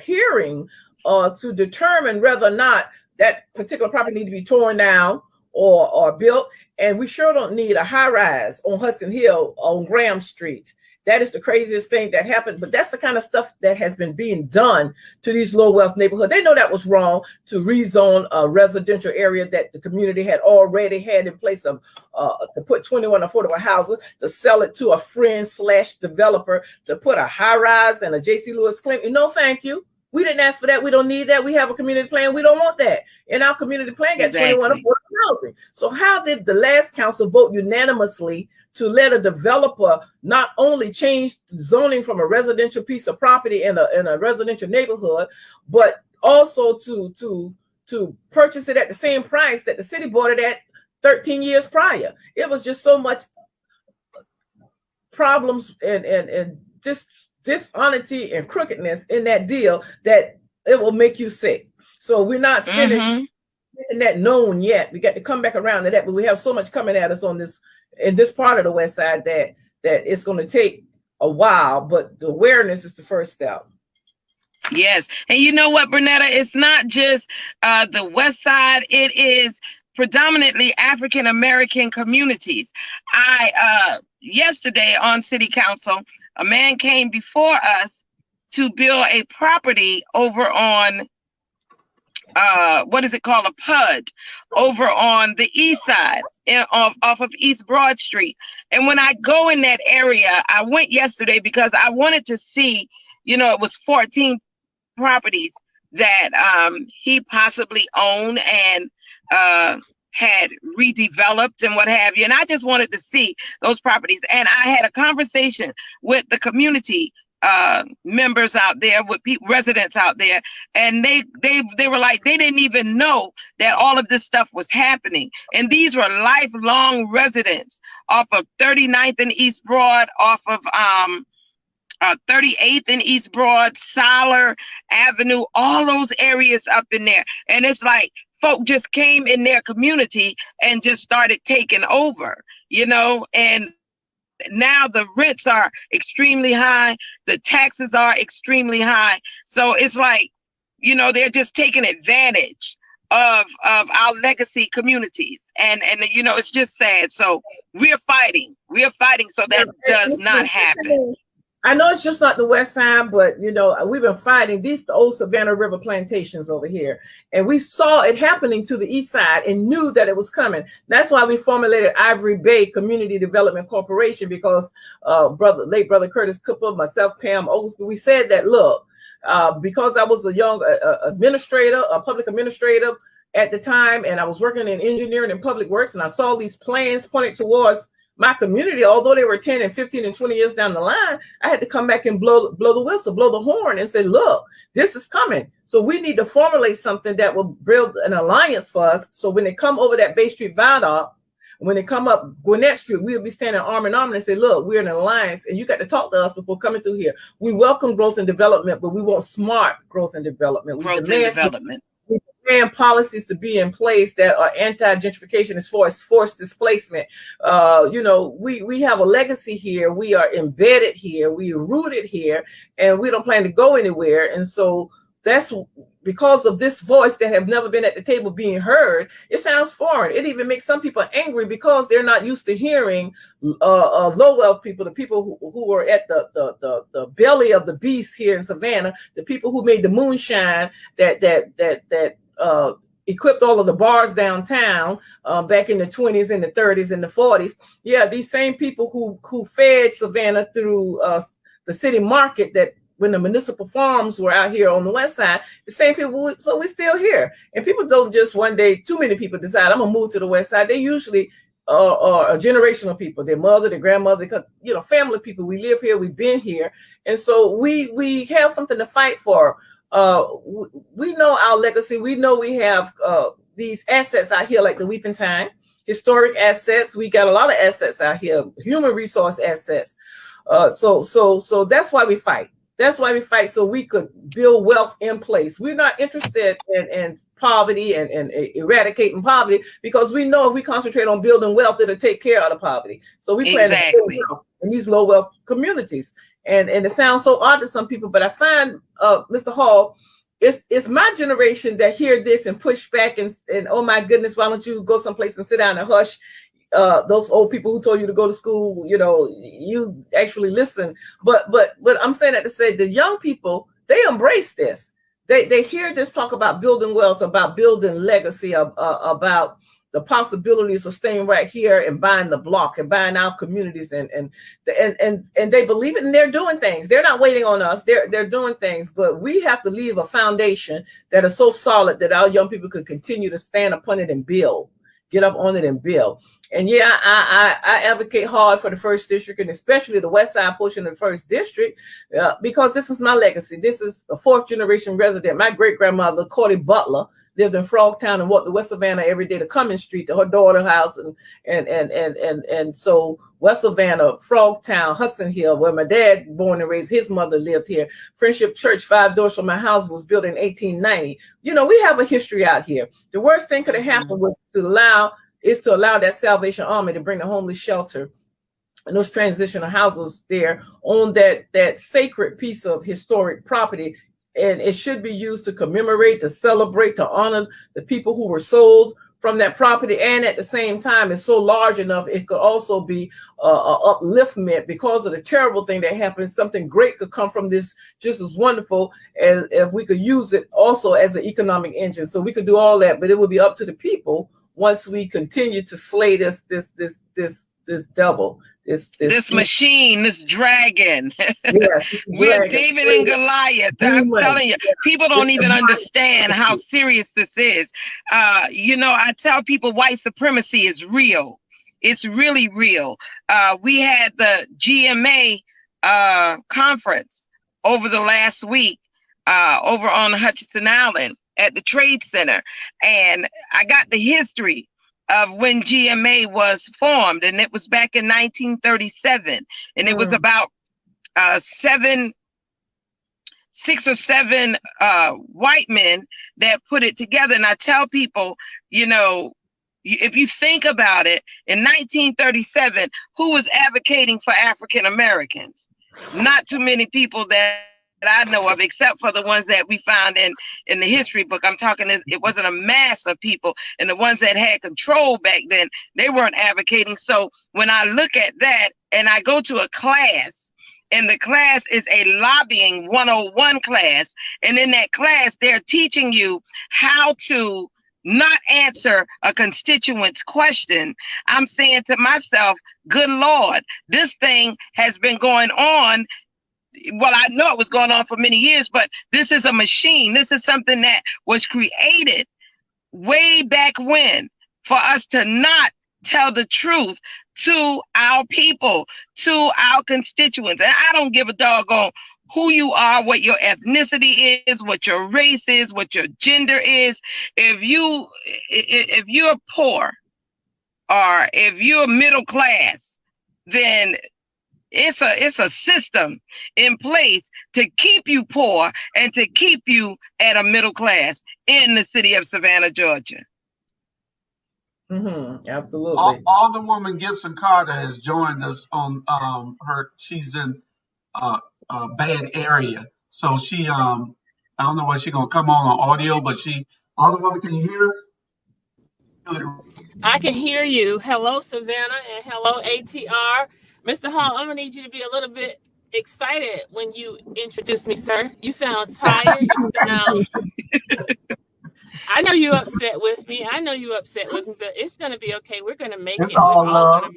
hearing to determine whether or not that particular property need to be torn down or built. And we sure don't need a high rise on Hudson Hill on Graham Street. That is the craziest thing that happened. But that's the kind of stuff that has been being done to these low wealth neighborhoods. They know that was wrong to rezone a residential area that the community had already had in place of to put 21 affordable houses, to sell it to a friend / developer, to put a high rise and a J.C. Lewis clinic. No, thank you. We didn't ask for that. We don't need that. We have a community plan. We don't want that. And our community plan got 21 affordable housing. So how did the last council vote unanimously to let a developer not only change zoning from a residential piece of property in a residential neighborhood, but also to purchase it at the same price that the city bought it at 13 years prior? It was just so much problems and dishonesty and crookedness in that deal that it will make you sick. So we're not finished making that known yet. We got to come back around to that, but we have so much coming at us in this part of the West Side that it's going to take a while, but the awareness is the first step. Yes. And you know what, Bernetta, it's not just the West Side. It is predominantly African-American communities. Yesterday on City Council, a man came before us to build a property over on, what is it called? A PUD over on the east side off of East Broad Street. And when I go in that area, I went yesterday because I wanted to see, it was 14 properties that he possibly owned and had redeveloped and what have you. And I just wanted to see those properties. And I had a conversation with the community members out there, with residents out there. And they were like, they didn't even know that all of this stuff was happening. And these were lifelong residents off of 39th and East Broad, off of 38th and East Broad, Solar Avenue, all those areas up in there. And it's like, folk just came in their community and just started taking over. and now the rents are extremely high, the taxes are extremely high. So it's like, they're just taking advantage of our legacy communities. And it's just sad. So we're fighting so Yeah, that does it's not been happen. happening. I know it's just not the West Side, but we've been fighting these the old Savannah River plantations over here, and we saw it happening to the East Side and knew that it was coming. That's why we formulated Ivory Bay Community Development Corporation, because late brother Curtis Cooper, myself, Pam Oglesby, we said that, look, because I was a young administrator, a public administrator at the time, and I was working in engineering and public works, and I saw these plans pointed towards my community. Although they were 10 and 15 and 20 years down the line, I had to come back and blow the whistle, blow the horn, and say, look, this is coming. So we need to formulate something that will build an alliance for us. So when they come over that Bay Street Viaduct, when they come up Gwinnett Street, we'll be standing arm in arm and say, look, we're in an alliance, and you got to talk to us before coming through here. We welcome growth and development, but we want smart growth and development. We demand policies to be in place that are anti-gentrification as far as forced displacement. We have a legacy here. We are embedded here. We are rooted here, and we don't plan to go anywhere. And so that's because of this voice that have never been at the table being heard. It sounds foreign. It even makes some people angry because they're not used to hearing low wealth people, the people who are at the belly of the beast here in Savannah, the people who made the moonshine that equipped all of the bars downtown back in the 20s and the 30s and the 40s. Yeah, these same people who fed Savannah through the city market, that when the municipal farms were out here on the West Side, the same people, so we're still here. And people don't just one day, too many people decide, I'm gonna move to the West Side. They usually are generational people, their mother, their grandmother, family people. We live here, we've been here. And so we have something to fight for. We know our legacy. We know we have these assets out here like the Weeping Time, historic assets. We got a lot of assets out here, human resource assets. So that's why we fight. That's why we fight, so we could build wealth in place. We're not interested in poverty and eradicating poverty, because we know if we concentrate on building wealth, it'll take care of the poverty. So we plan to build wealth in these low wealth communities. And it sounds so odd to some people, but I find, Mr. Hall, it's my generation that hear this and push back and oh my goodness, why don't you go someplace and sit down and hush? Those old people who told you to go to school, you actually listen. But I'm saying that to say the young people, they embrace this. They hear this talk about building wealth, about building legacy, about the possibilities of staying right here and buying the block and buying our communities, and they believe it, and they're doing things. They're not waiting on us. They're doing things, but we have to leave a foundation that is so solid that our young people could continue to stand upon it and build, get up on it and build. And yeah, I advocate hard for the first district, and especially the West Side portion of the first district, because this is my legacy. This is a fourth generation resident. My great grandmother, Cordy Butler, lived in Frogtown and walked to West Savannah every day to Cummins Street to her daughter's house, and so West Savannah, Frogtown, Hudson Hill, where my dad born and raised, his mother lived here. Friendship Church, 5 doors from my house, was built in 1890. We have a history out here. The worst thing could have happened was to allow that Salvation Army to bring the homeless shelter and those transitional houses there on that sacred piece of historic property. And it should be used to commemorate, to celebrate, to honor the people who were sold from that property. And at the same time, it's so large enough, it could also be a upliftment because of the terrible thing that happened. Something great could come from this, just as wonderful as if we could use it also as an economic engine. So we could do all that, but it would be up to the people once we continue to slay this devil, this machine, this dragon. Yes, We're David and Goliath. I'm telling you, people don't even understand how serious this is. I tell people white supremacy is real. It's really real. We had the GMA conference over the last week over on Hutchinson Island at the Trade Center. And I got the history of when GMA was formed, and it was back in 1937. And it was about 6 or 7 white men that put it together. And I tell people, If you think about it, in 1937, who was advocating for African Americans? Not too many people that I know of, except for the ones that we found in the history book. I'm talking, it wasn't a mass of people, and the ones that had control back then, they weren't advocating. So when I look at that and I go to a class, and the class is a lobbying 101 class, and in that class, they're teaching you how to not answer a constituent's question, I'm saying to myself, good Lord, this thing has been going on. Well, I know it was going on for many years, but this is a machine. This is something that was created way back when for us to not tell the truth to our people, to our constituents. And I don't give a doggone who you are, what your ethnicity is, what your race is, what your gender is. If you're poor or if you're middle class, then it's a system in place to keep you poor and to keep you at a middle class in the city of Savannah, Georgia. Absolutely. Alderwoman Gibson Carter has joined us on she's in a bad area, so she I don't know whether she's gonna come on audio, but Alderwoman, can you hear us? I can hear you. Hello, Savannah, and hello, ATR. Mr. Hall, I'm gonna need you to be a little bit excited when you introduce me, sir. You sound tired. You sound. I know you're upset with me. But it's gonna be okay. We're gonna make it. It's all love.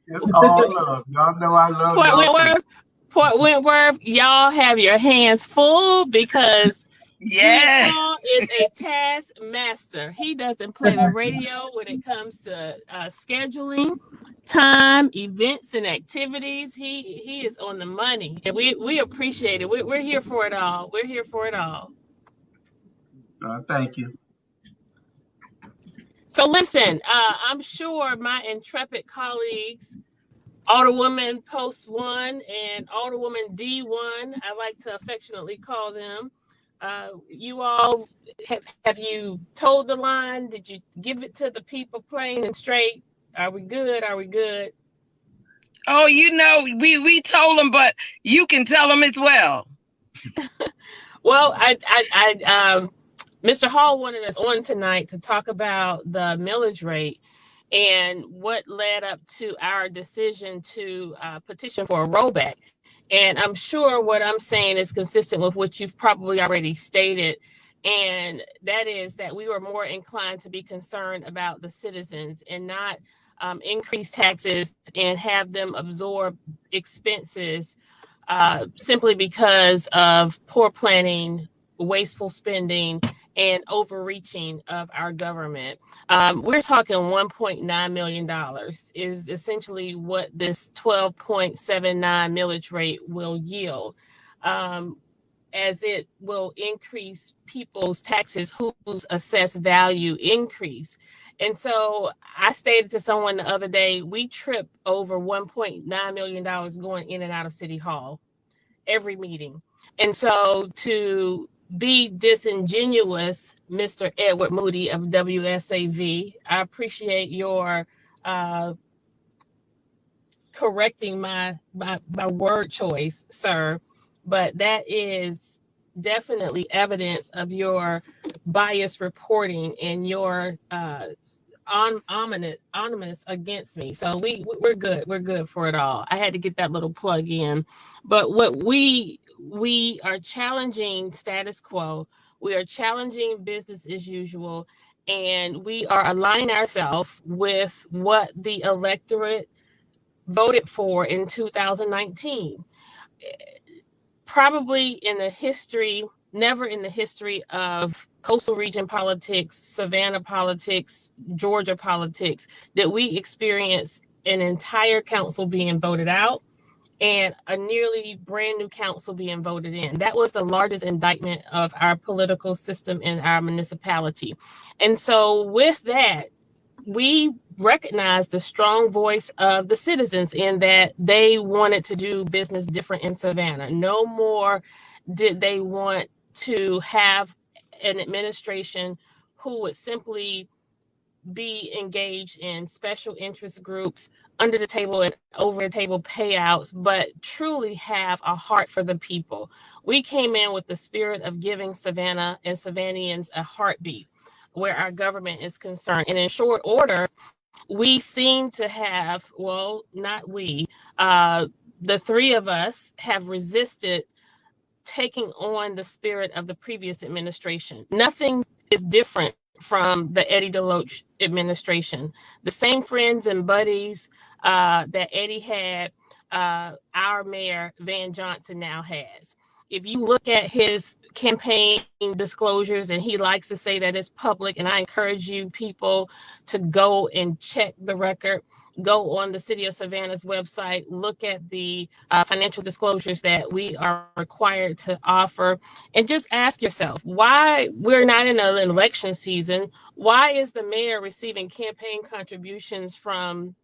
It's all Okay. love. Y'all know I love Port Wentworth, y'all have your hands full because Yes. Hall is a taskmaster. He doesn't play the radio when it comes to scheduling, time, events, and activities. He is on the money, and we appreciate it. We're here for it all. We're here for it all. Thank you. So listen, I'm sure my intrepid colleagues, Alderwoman Post 1 and Alderwoman D1, I like to affectionately call them. You all, have you told the line? Did you give it to the people plain and straight? Are we good? Are we good? Oh, we told them, but you can tell them as well. Well, Mr. Hall wanted us on tonight to talk about the millage rate and what led up to our decision to petition for a rollback. And I'm sure what I'm saying is consistent with what you've probably already stated. And that is that we were more inclined to be concerned about the citizens and not increase taxes and have them absorb expenses simply because of poor planning, wasteful spending, and overreaching of our government. We're talking $1.9 million is essentially what this 12.79 millage rate will yield, as it will increase people's taxes whose assessed value increase. And so I stated to someone the other day, we trip over $1.9 million going in and out of City Hall every meeting. And so to be disingenuous, Mr. Edward Moody of WSAV, I appreciate your correcting my word choice, sir, but that is definitely evidence of your bias reporting and your ominous against me. So we're good for it all. I had to get that little plug in. But what we are challenging status quo, we are challenging business as usual, and we are aligning ourselves with what the electorate voted for in 2019. Probably in the history, never in the history of coastal region politics, Savannah politics, Georgia politics, did we experience an entire council being voted out and a nearly brand new council being voted in. That was the largest indictment of our political system in our municipality. And so with that, we recognize the strong voice of the citizens in that they wanted to do business different in Savannah. No more did they want to have an administration who would simply be engaged in special interest groups, under the table and over the table payouts, but truly have a heart for the people. We came in with the spirit of giving Savannah and Savannians a heartbeat where our government is concerned. And in short order, we seem to have, well, not we, the three of us have resisted taking on the spirit of the previous administration. Nothing is different from the Eddie DeLoach administration. The same friends and buddies that Eddie had, our mayor, Van Johnson, now has. If you look at his campaign disclosures, and he likes to say that it's public, and I encourage you people to go and check the record, go on the City of Savannah's website, look at the financial disclosures that we are required to offer, and just ask yourself why we're not in an election season. Why is the mayor receiving campaign contributions from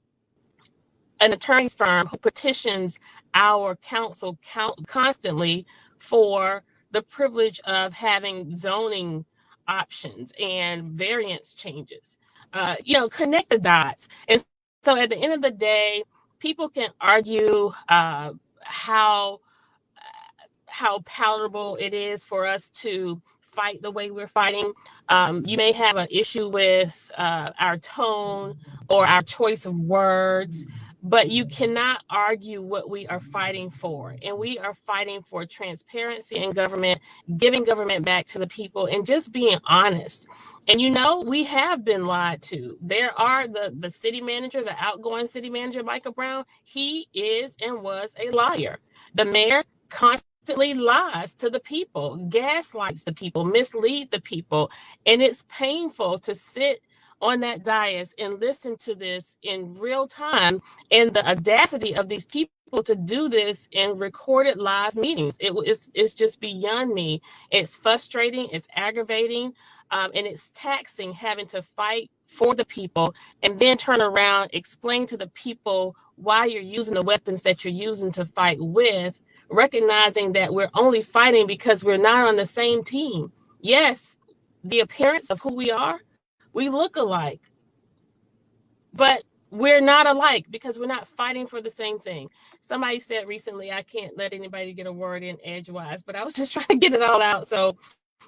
an attorney's firm who petitions our council constantly for the privilege of having zoning options and variance changes? Connect the dots. And so at the end of the day, people can argue how palatable it is for us to fight the way we're fighting. You may have an issue with our tone or our choice of words, but you cannot argue what we are fighting for. And we are fighting for transparency in government, giving government back to the people, and just being honest. And we have been lied to. There are the city manager, the outgoing city manager, Michael Brown. He is and was a liar. The mayor constantly lies to the people, gaslights the people, mislead the people. And it's painful to sit on that dais and listen to this in real time, and the audacity of these people to do this in recorded live meetings. It's just beyond me. It's frustrating, it's aggravating, and it's taxing, having to fight for the people and then turn around, explain to the people why you're using the weapons that you're using to fight with, recognizing that we're only fighting because we're not on the same team. Yes, the appearance of who we are, we look alike, but we're not alike because we're not fighting for the same thing. Somebody said recently, I can't let anybody get a word in edgewise, but I was just trying to get it all out so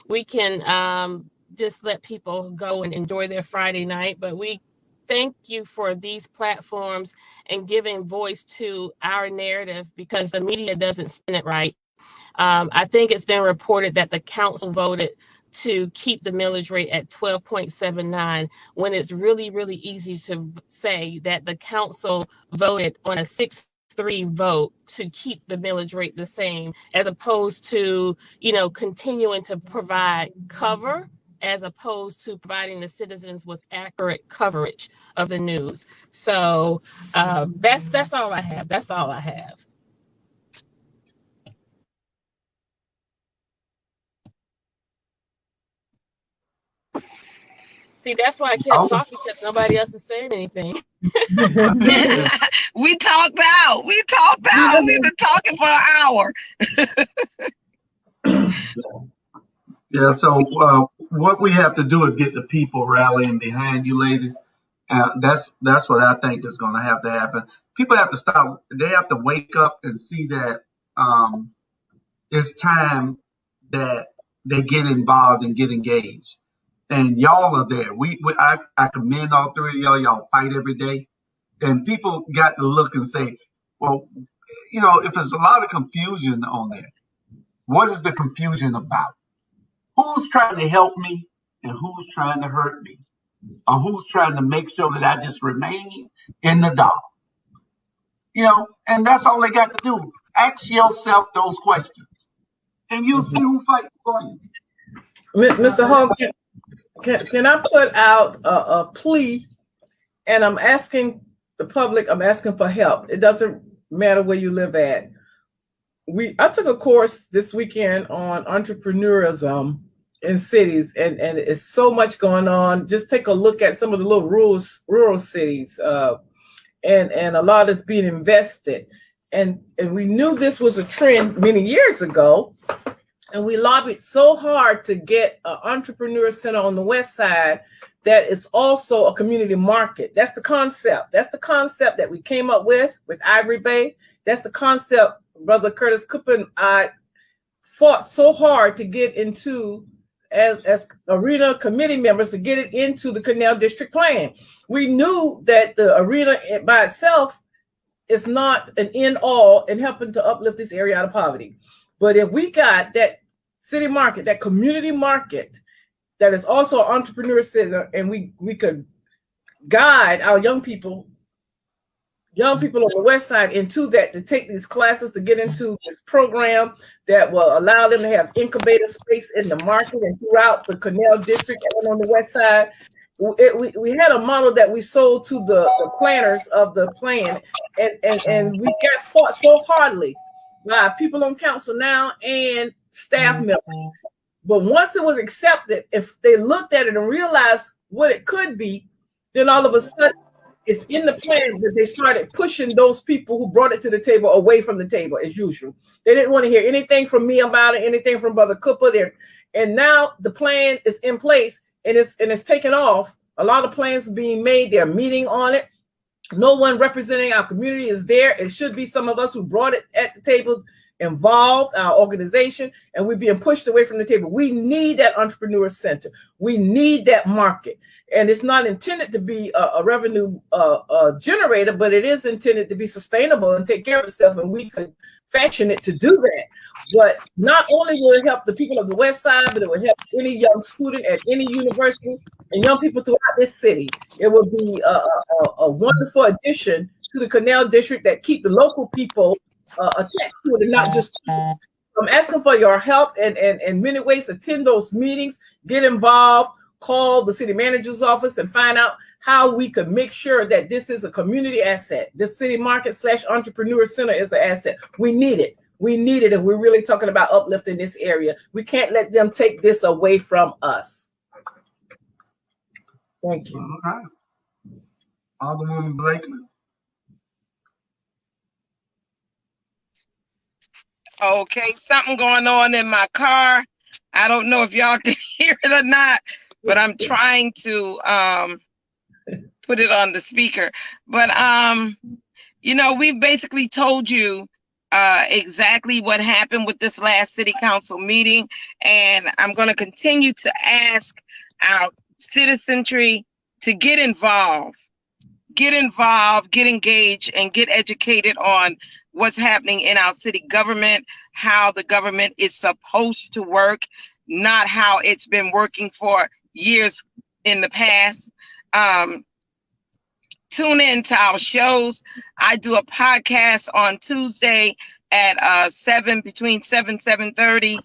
we can just let people go and enjoy their Friday night. But we thank you for these platforms and giving voice to our narrative, because the media doesn't spin it right. I think it's been reported that the council voted to keep the millage rate at 12.79, when it's really, really easy to say that the council voted on a 6-3 vote to keep the millage rate the same, as opposed to, continuing to provide cover, as opposed to providing the citizens with accurate coverage of the news. So that's all I have. That's all I have. See, that's why I kept talking, because nobody else is saying anything. We talked out. We've been talking for an hour. Yeah, so what we have to do is get the people rallying behind you, ladies. That's what I think is going to happen. People have to stop. They have to wake up and see that it's time that they get involved and get engaged. And y'all are there. I commend all three of y'all. Y'all fight every day. And people got to look and say, well, if there's a lot of confusion on there, what is the confusion about? Who's trying to help me and who's trying to hurt me? Or who's trying to make sure that I just remain in the dark? And that's all they got to do. Ask yourself those questions, and you'll see who fights for you. Mr. Hogg, can I put out a plea? And I'm asking the public, I'm asking for help. It doesn't matter where you live at. I took a course this weekend on entrepreneurism in cities, and it's so much going on. Just take a look at some of the little rural cities, and a lot is being invested. And we knew this was a trend many years ago, and we lobbied so hard to get an entrepreneur center on the west side, that is also a community market. That's the concept. That's the concept that we came up with Ivory Bay. That's the concept Brother Curtis Cooper and I fought so hard to get into as arena committee members, to get it into the Canal District Plan. We knew that the arena by itself is not an end all in helping to uplift this area out of poverty. But if we got that city market, that community market, that is also an entrepreneur center, and we could guide our young people on the west side into that, to take these classes, to get into this program that will allow them to have incubator space in the market and throughout the Canal District and on the west side. We had a model that we sold to the planners of the plan, and we got fought so hardly by people on council now and staff members. But once it was accepted, if they looked at it and realized what it could be, then all of a sudden it's in the plan that they started pushing those people who brought it to the table away from the table as usual. They didn't want to hear anything from me about it, anything from Brother Cooper there. And now the plan is in place, and it's taken off. A lot of plans being made. They're meeting on it. No one representing our community is there. It should be some of us who brought it at the table involved, our organization, and we're being pushed away from the table. We need that entrepreneur center. We need that market. And it's not intended to be a revenue generator, but it is intended to be sustainable and take care of itself, and we could fashion it to do that. But not only will it help the people of the west side, but it will help any young student at any university and young people throughout this city. It will be a wonderful addition to the Canal District that keep the local people attached to it and not just I'm asking for your help and in many ways. Attend those meetings, get involved, call the city manager's office and find out how we could make sure that this is a community asset. This city market / entrepreneur center is an asset. We need it. We need it if we're really talking about uplifting this area. We can't let them take this away from us. Thank you. All right. Alderwoman Blakely. Okay, something going on in my car. I don't know if y'all can hear it or not, but I'm trying to put it on the speaker. But we basically told you exactly what happened with this last city council meeting, and I'm going to continue to ask our citizenry to get involved, get engaged, and get educated on what's happening in our city government, how the government is supposed to work, not how it's been working for years in the past. Tune in to our shows. I do a podcast on Tuesday at between 7:30.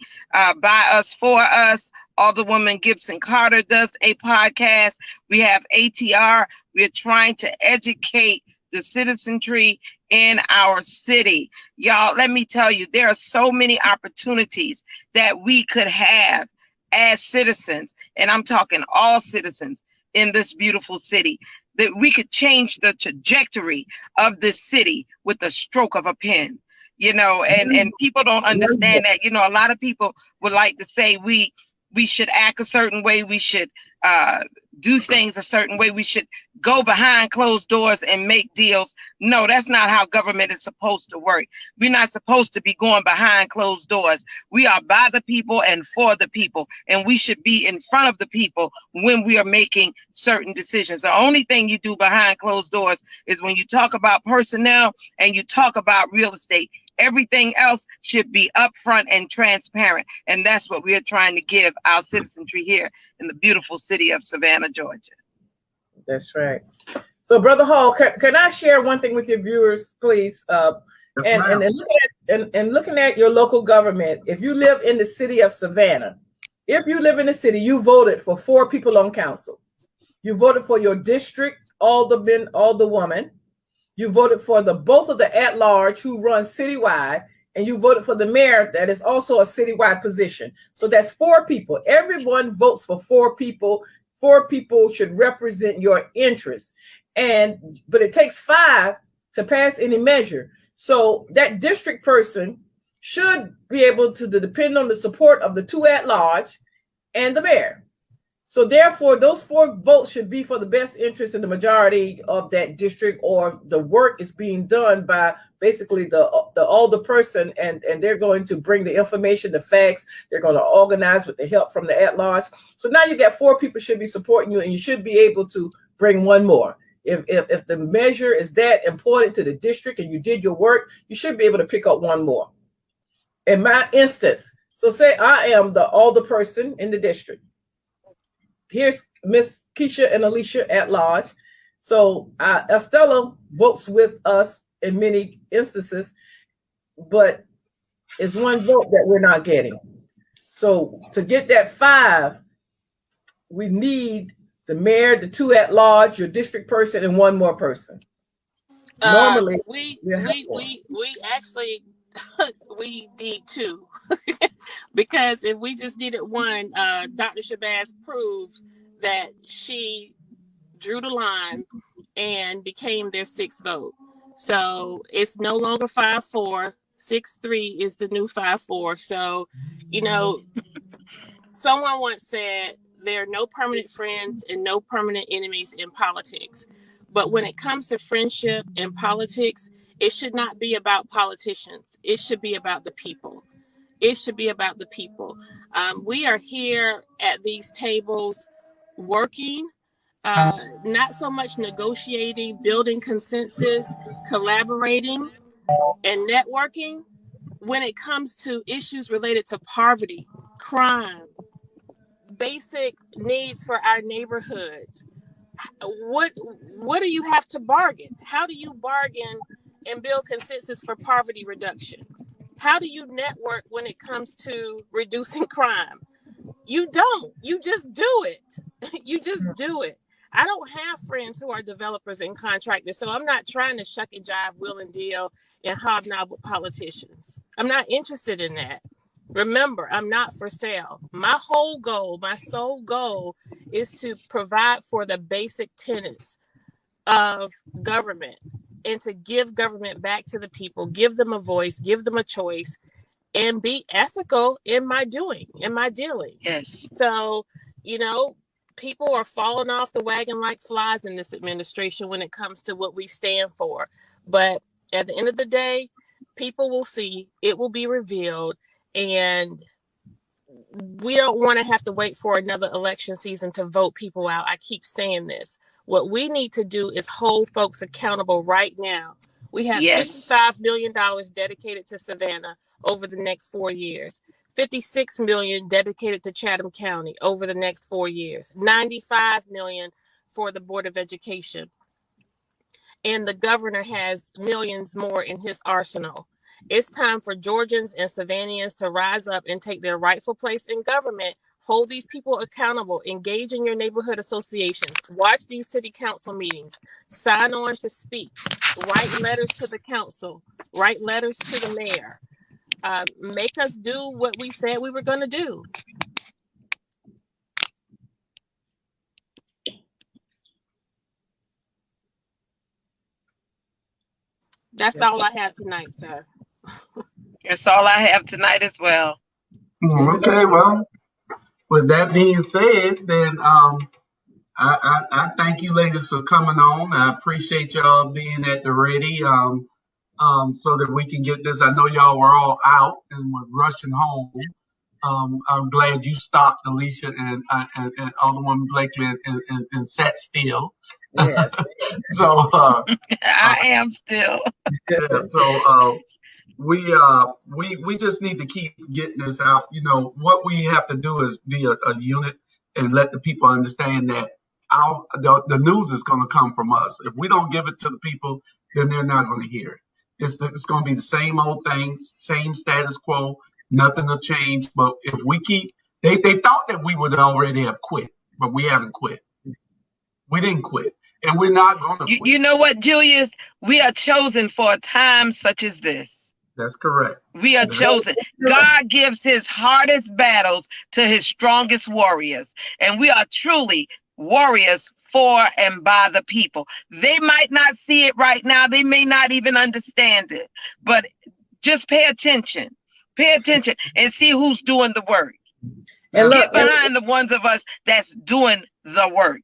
By us, for us. Alderwoman Gibson Carter does a podcast. We have ATR. We're trying to educate the citizenry in our city. Y'all, let me tell you, there are so many opportunities that we could have as citizens, and I'm talking all citizens in this beautiful city, that we could change the trajectory of this city with the stroke of a pen, and people don't understand that. A lot of people would like to say we should act a certain way, we should do things a certain way, we should go behind closed doors and make deals. No, that's not how government is supposed to work. We're not supposed to be going behind closed doors. We are by the people and for the people, and we should be in front of the people when we are making certain decisions. The only thing you do behind closed doors is when you talk about personnel and you talk about real estate. Everything else should be upfront and transparent. And that's what we are trying to give our citizenry here in the beautiful city of Savannah, Georgia. That's right. So, Brother Hall, can I share one thing with your viewers, please? And looking at your local government, if you live in the city of Savannah, if you live in the city, you voted for 4 people on council. You voted for your district alderman, alderwoman. You voted for both of the at-large who run citywide, and you voted for the mayor that is also a citywide position. So that's 4 people. Everyone votes for 4 people. 4 people should represent your interests. But it takes 5 to pass any measure. So that district person should be able to depend on the support of the 2 at-large and the mayor. So therefore, those 4 votes should be for the best interest in the majority of that district, or the work is being done by basically the older person, and they're going to bring the information, the facts. They're going to organize with the help from the at-large. So now you got 4 people should be supporting you, and you should be able to bring one more. If the measure is that important to the district and you did your work, you should be able to pick up one more. In my instance, so say I am the older person in the district. Here's Miss Keisha and Alicia at large. So Estella votes with us in many instances, but it's one vote that we're not getting. So to get that 5, we need the mayor, the 2 at large, your district person, and one more person. Normally, we actually we need 2 because if we just needed 1, Dr. Shabazz proved that she drew the line and became their 6th vote. So it's no longer 5-4. 6-3 is the new 5-4. So, someone once said there are no permanent friends and no permanent enemies in politics. But when it comes to friendship and politics, it should not be about politicians. It should be about the people. It should be about the people. We are here at these tables working, not so much negotiating, building consensus, collaborating, and networking when it comes to issues related to poverty, crime, basic needs for our neighborhoods. What do you have to bargain? How do you bargain and build consensus for poverty reduction? How do you network when it comes to reducing crime? You don't. You just do it. You just do it. I don't have friends who are developers and contractors, so I'm not trying to shuck and jive, wheel and deal, and hobnob with politicians. I'm not interested in that. Remember, I'm not for sale. My whole goal, my sole goal, is to provide for the basic tenets of government and to give government back to the people, give them a voice, give them a choice, and be ethical in my doing, in my dealing. Yes. So, people are falling off the wagon like flies in this administration when it comes to what we stand for. But at the end of the day, people will see, it will be revealed, and we don't want to have to wait for another election season to vote people out. I keep saying this. What we need to do is hold folks accountable right now. We have $55 million dedicated to Savannah over the next 4 years. $56 million dedicated to Chatham County over the next 4 years. $95 million for the Board of Education. And the governor has millions more in his arsenal. It's time for Georgians and Savannahans to rise up and take their rightful place in government. Hold these people accountable. Engage in your neighborhood associations. Watch these city council meetings. Sign on to speak. Write letters to the council. Write letters to the mayor. Make us do what we said we were going to do. That's all I have tonight, sir. That's all I have tonight as well. Okay, well, with that being said, then I thank you ladies for coming on. I appreciate y'all being at the ready so that we can get this. I know y'all were all out and were rushing home. I'm glad you stopped, Alicia and Alderwoman Blakely, and sat still. Yes. So I am still. Yeah, so we just need to keep getting this out. What we have to do is be a unit and let the people understand that the news is going to come from us. If we don't give it to the people, then they're not going to hear it. It's going to be the same old thing, same status quo. Nothing will change. But if we keep, they thought that we would already have quit, but we haven't quit. We didn't quit, and we're not going to quit. You know what, Julius? We are chosen for a time such as this. That's correct. We are chosen. God gives his hardest battles to his strongest warriors, and we are truly warriors for and by the people. They might not see it right now. They may not even understand it, but just pay attention and see who's doing the work. And Get look, behind the ones of us that's doing the work.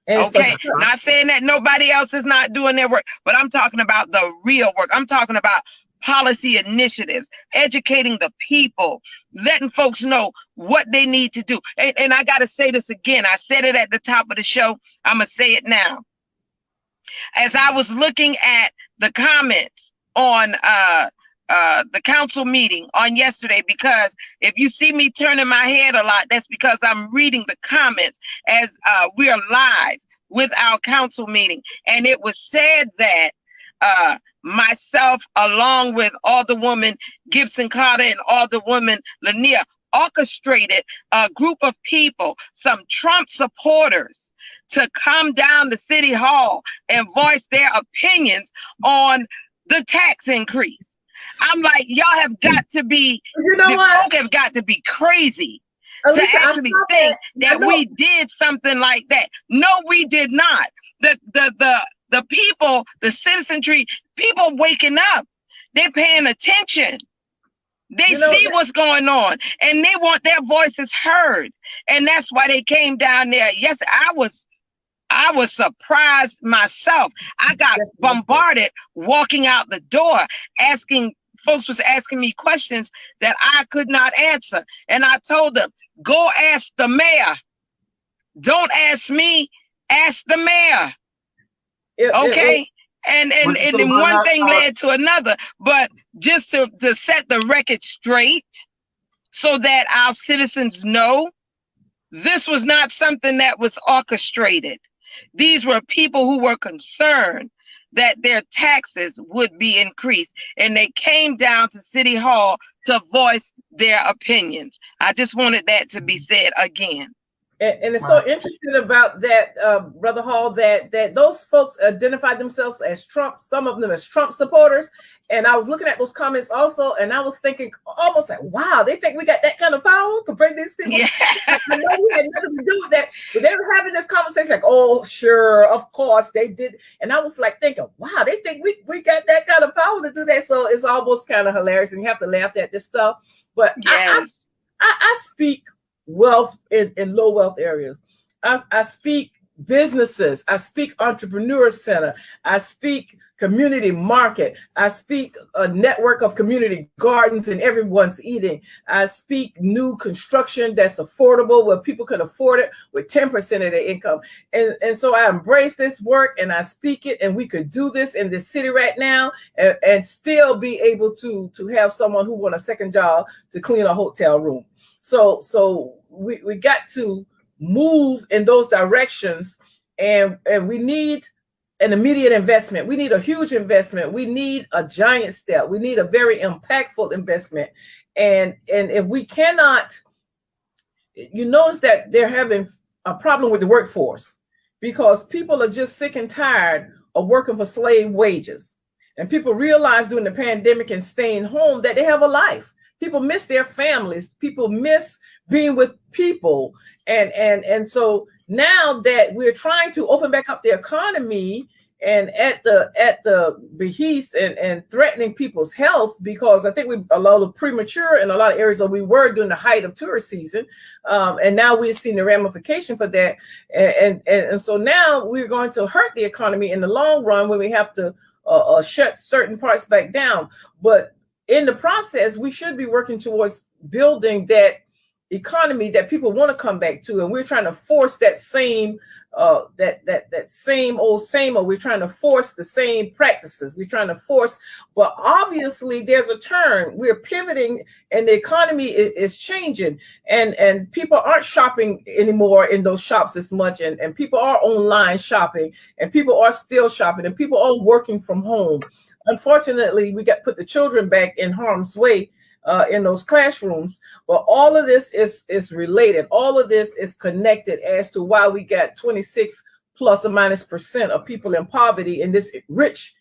Okay, not saying that nobody else is not doing their work, but I'm talking about the real work. I'm talking about policy initiatives, educating the people, letting folks know what they need to do. And I got to say this again. I said it at the top of the show. I'm going to say it now. As I was looking at the comments on the council meeting on yesterday, because if you see me turning my head a lot, that's because I'm reading the comments as we are live with our council meeting. And it was said that myself, along with Alderwoman Gibson Carter and Alderwoman Lanier, orchestrated a group of people, some Trump supporters, to come down to City Hall and voice their opinions on the tax increase. I'm like, y'all have got to be, folk have got to be crazy to actually think that we did something like that. No, we did not. The people, the citizenry, people waking up, they're paying attention. They see what's going on and they want their voices heard. And that's why they came down there. Yes, I was surprised myself. I got bombarded walking out the door, folks was asking me questions that I could not answer. And I told them, go ask the mayor. Don't ask me, ask the mayor. Okay. And then one thing led to another, but just to set the record straight so that our citizens know this was not something that was orchestrated. These were people who were concerned that their taxes would be increased, and they came down to City Hall to voice their opinions. I just wanted that to be said again. And it's so interesting about that, Brother Hall, that those folks identified themselves as Trump, some of them as Trump supporters. And I was looking at those comments also, and I was thinking almost like, wow, they think we got that kind of power to bring these people. Yeah. I know we had nothing to do with that, but they were having this conversation like, oh, sure, of course they did. And I was like thinking, wow, they think we got that kind of power to do that. So it's almost kind of hilarious, and you have to laugh at this stuff. But yes. I speak wealth in low wealth areas. I speak businesses. I speak entrepreneur center. I speak community market. I speak a network of community gardens and everyone's eating. I speak new construction that's affordable where people can afford it with 10% of their income. And so I embrace this work and I speak it, and we could do this in this city right now and still be able to have someone who want a second job to clean a hotel room. So we got to move in those directions, and we need an immediate investment. We need a huge investment. We need a giant step. We need a very impactful investment. And if we cannot, you notice that they're having a problem with the workforce because people are just sick and tired of working for slave wages. And people realize during the pandemic and staying home that they have a life. People miss their families. People miss being with people. And so now that we're trying to open back up the economy and at the behest and threatening people's health, because I think we're a little premature in a lot of areas where we were during the height of tourist season. And now we've seen the ramification for that. And so now we're going to hurt the economy in the long run when we have to shut certain parts back down. But in the process, we should be working towards building that economy that people want to come back to, and we're trying to force that same that same old. We're trying to force the same practices. We're trying to force, but obviously there's a turn. We're pivoting, and the economy is changing, and people aren't shopping anymore in those shops as much, and people are online shopping, and people are still shopping, and people are working from home. Unfortunately, we got put the children back in harm's way in those classrooms, but all of this is related. All of this is connected as to why we got 26 plus or minus % of people in poverty in this rich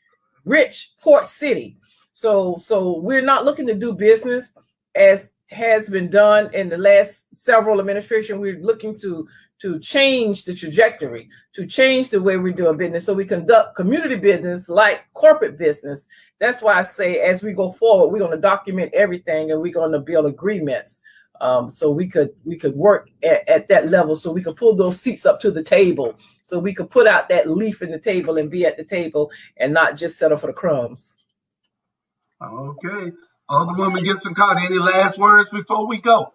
port city. So we're not looking to do business as has been done in the last several administrations. We're looking to change the trajectory, to change the way we're doing business, so we conduct community business like corporate business. That's why I say as we go forward, we're going to document everything, and we're going to build agreements so we could work at that level, so we could pull those seats up to the table, so we could put out that leaf in the table and be at the table and not just settle for the crumbs. Okay. Alderwoman Gibson Carter, any last words before we go?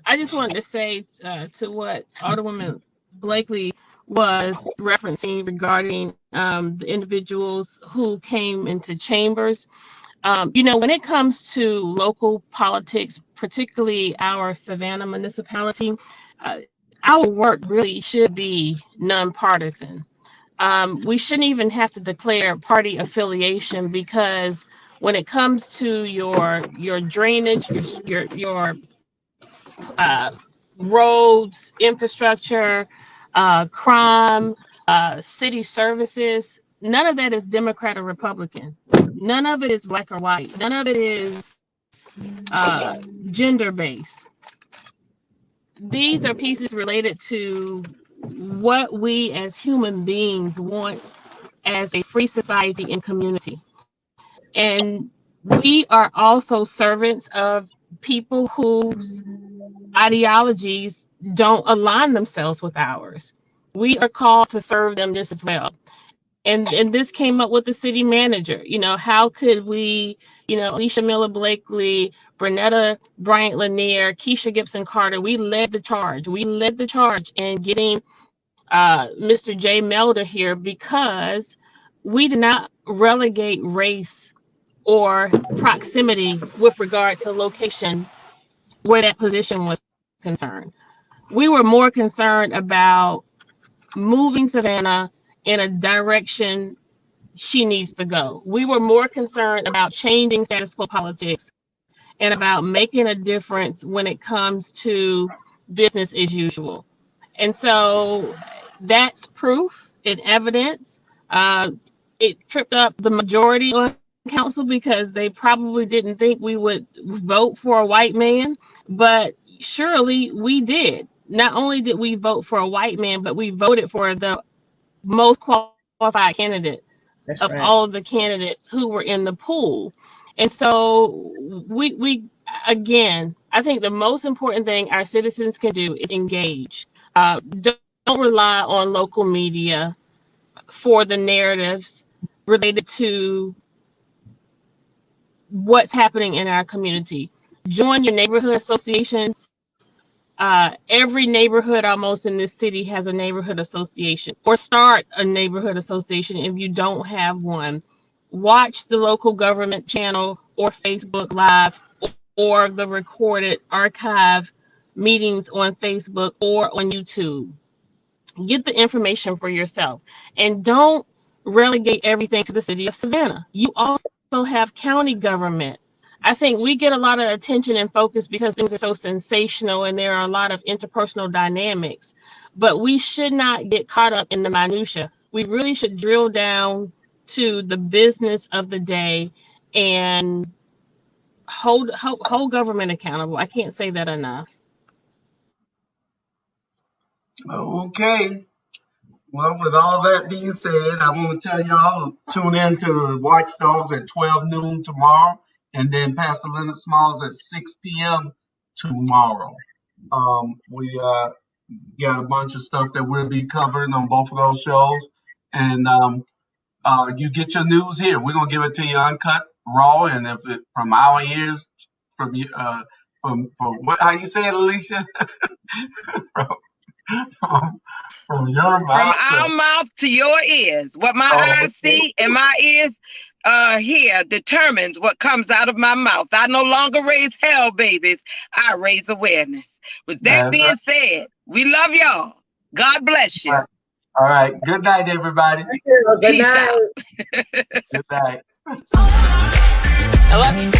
I just wanted to say to what Alderwoman Blakely was referencing regarding the individuals who came into chambers. When it comes to local politics, particularly our Savannah municipality, our work really should be nonpartisan. We shouldn't even have to declare party affiliation, because when it comes to your drainage, your roads, infrastructure, crime, city services, none of that is Democrat or Republican. None of it is black or white. None of it is gender-based. These are pieces related to what we as human beings want as a free society and community. And we are also servants of people whose ideologies don't align themselves with ours. We are called to serve them just as well. And this came up with the city manager. How could we, Alicia Miller Blakely, Bernetta Bryant Lanier, Keisha Gibson Carter, we led the charge. We led the charge in getting Mr. Jay Melder here, because we did not relegate race or proximity with regard to location where that position was concerned. We were more concerned about moving Savannah in a direction she needs to go. We were more concerned about changing status quo politics and about making a difference when it comes to business as usual. And so that's proof and evidence. It tripped up the majority on council, because they probably didn't think we would vote for a white man, but surely we did. Not only did we vote for a white man, but we voted for the most qualified candidate of all of the candidates who were in the pool. And so we again, I think the most important thing our citizens can do is engage. Don't rely on local media for the narratives related to what's happening in our community. Join your neighborhood associations. Every neighborhood almost in this city has a neighborhood association, or start a neighborhood association if you don't have one. Watch the local government channel or Facebook Live or the recorded archive meetings on Facebook or on YouTube. Get the information for yourself, and don't relegate everything to the city of Savannah. You also have county government. I think we get a lot of attention and focus because things are so sensational and there are a lot of interpersonal dynamics, but we should not get caught up in the minutia. We really should drill down to the business of the day and hold government accountable. I can't say that enough. Okay. Well, with all that being said, I want to tell y'all, tune in to Watchdogs at 12 noon tomorrow, and then Pastor Leonard Smalls at 6 p.m. tomorrow. We got a bunch of stuff that we'll be covering on both of those shows, and you get your news here. We're gonna give it to you uncut, raw, and if it from our ears, from what? How you say it, Alicia? from your mouth. From our mouth to your ears. What my eyes see and my ears hear determines what comes out of my mouth. I no longer raise hell babies. I raise awareness. With that being said, we love y'all. God bless you. All right. Good night, everybody. Good Peace night. out. Good night. I love you.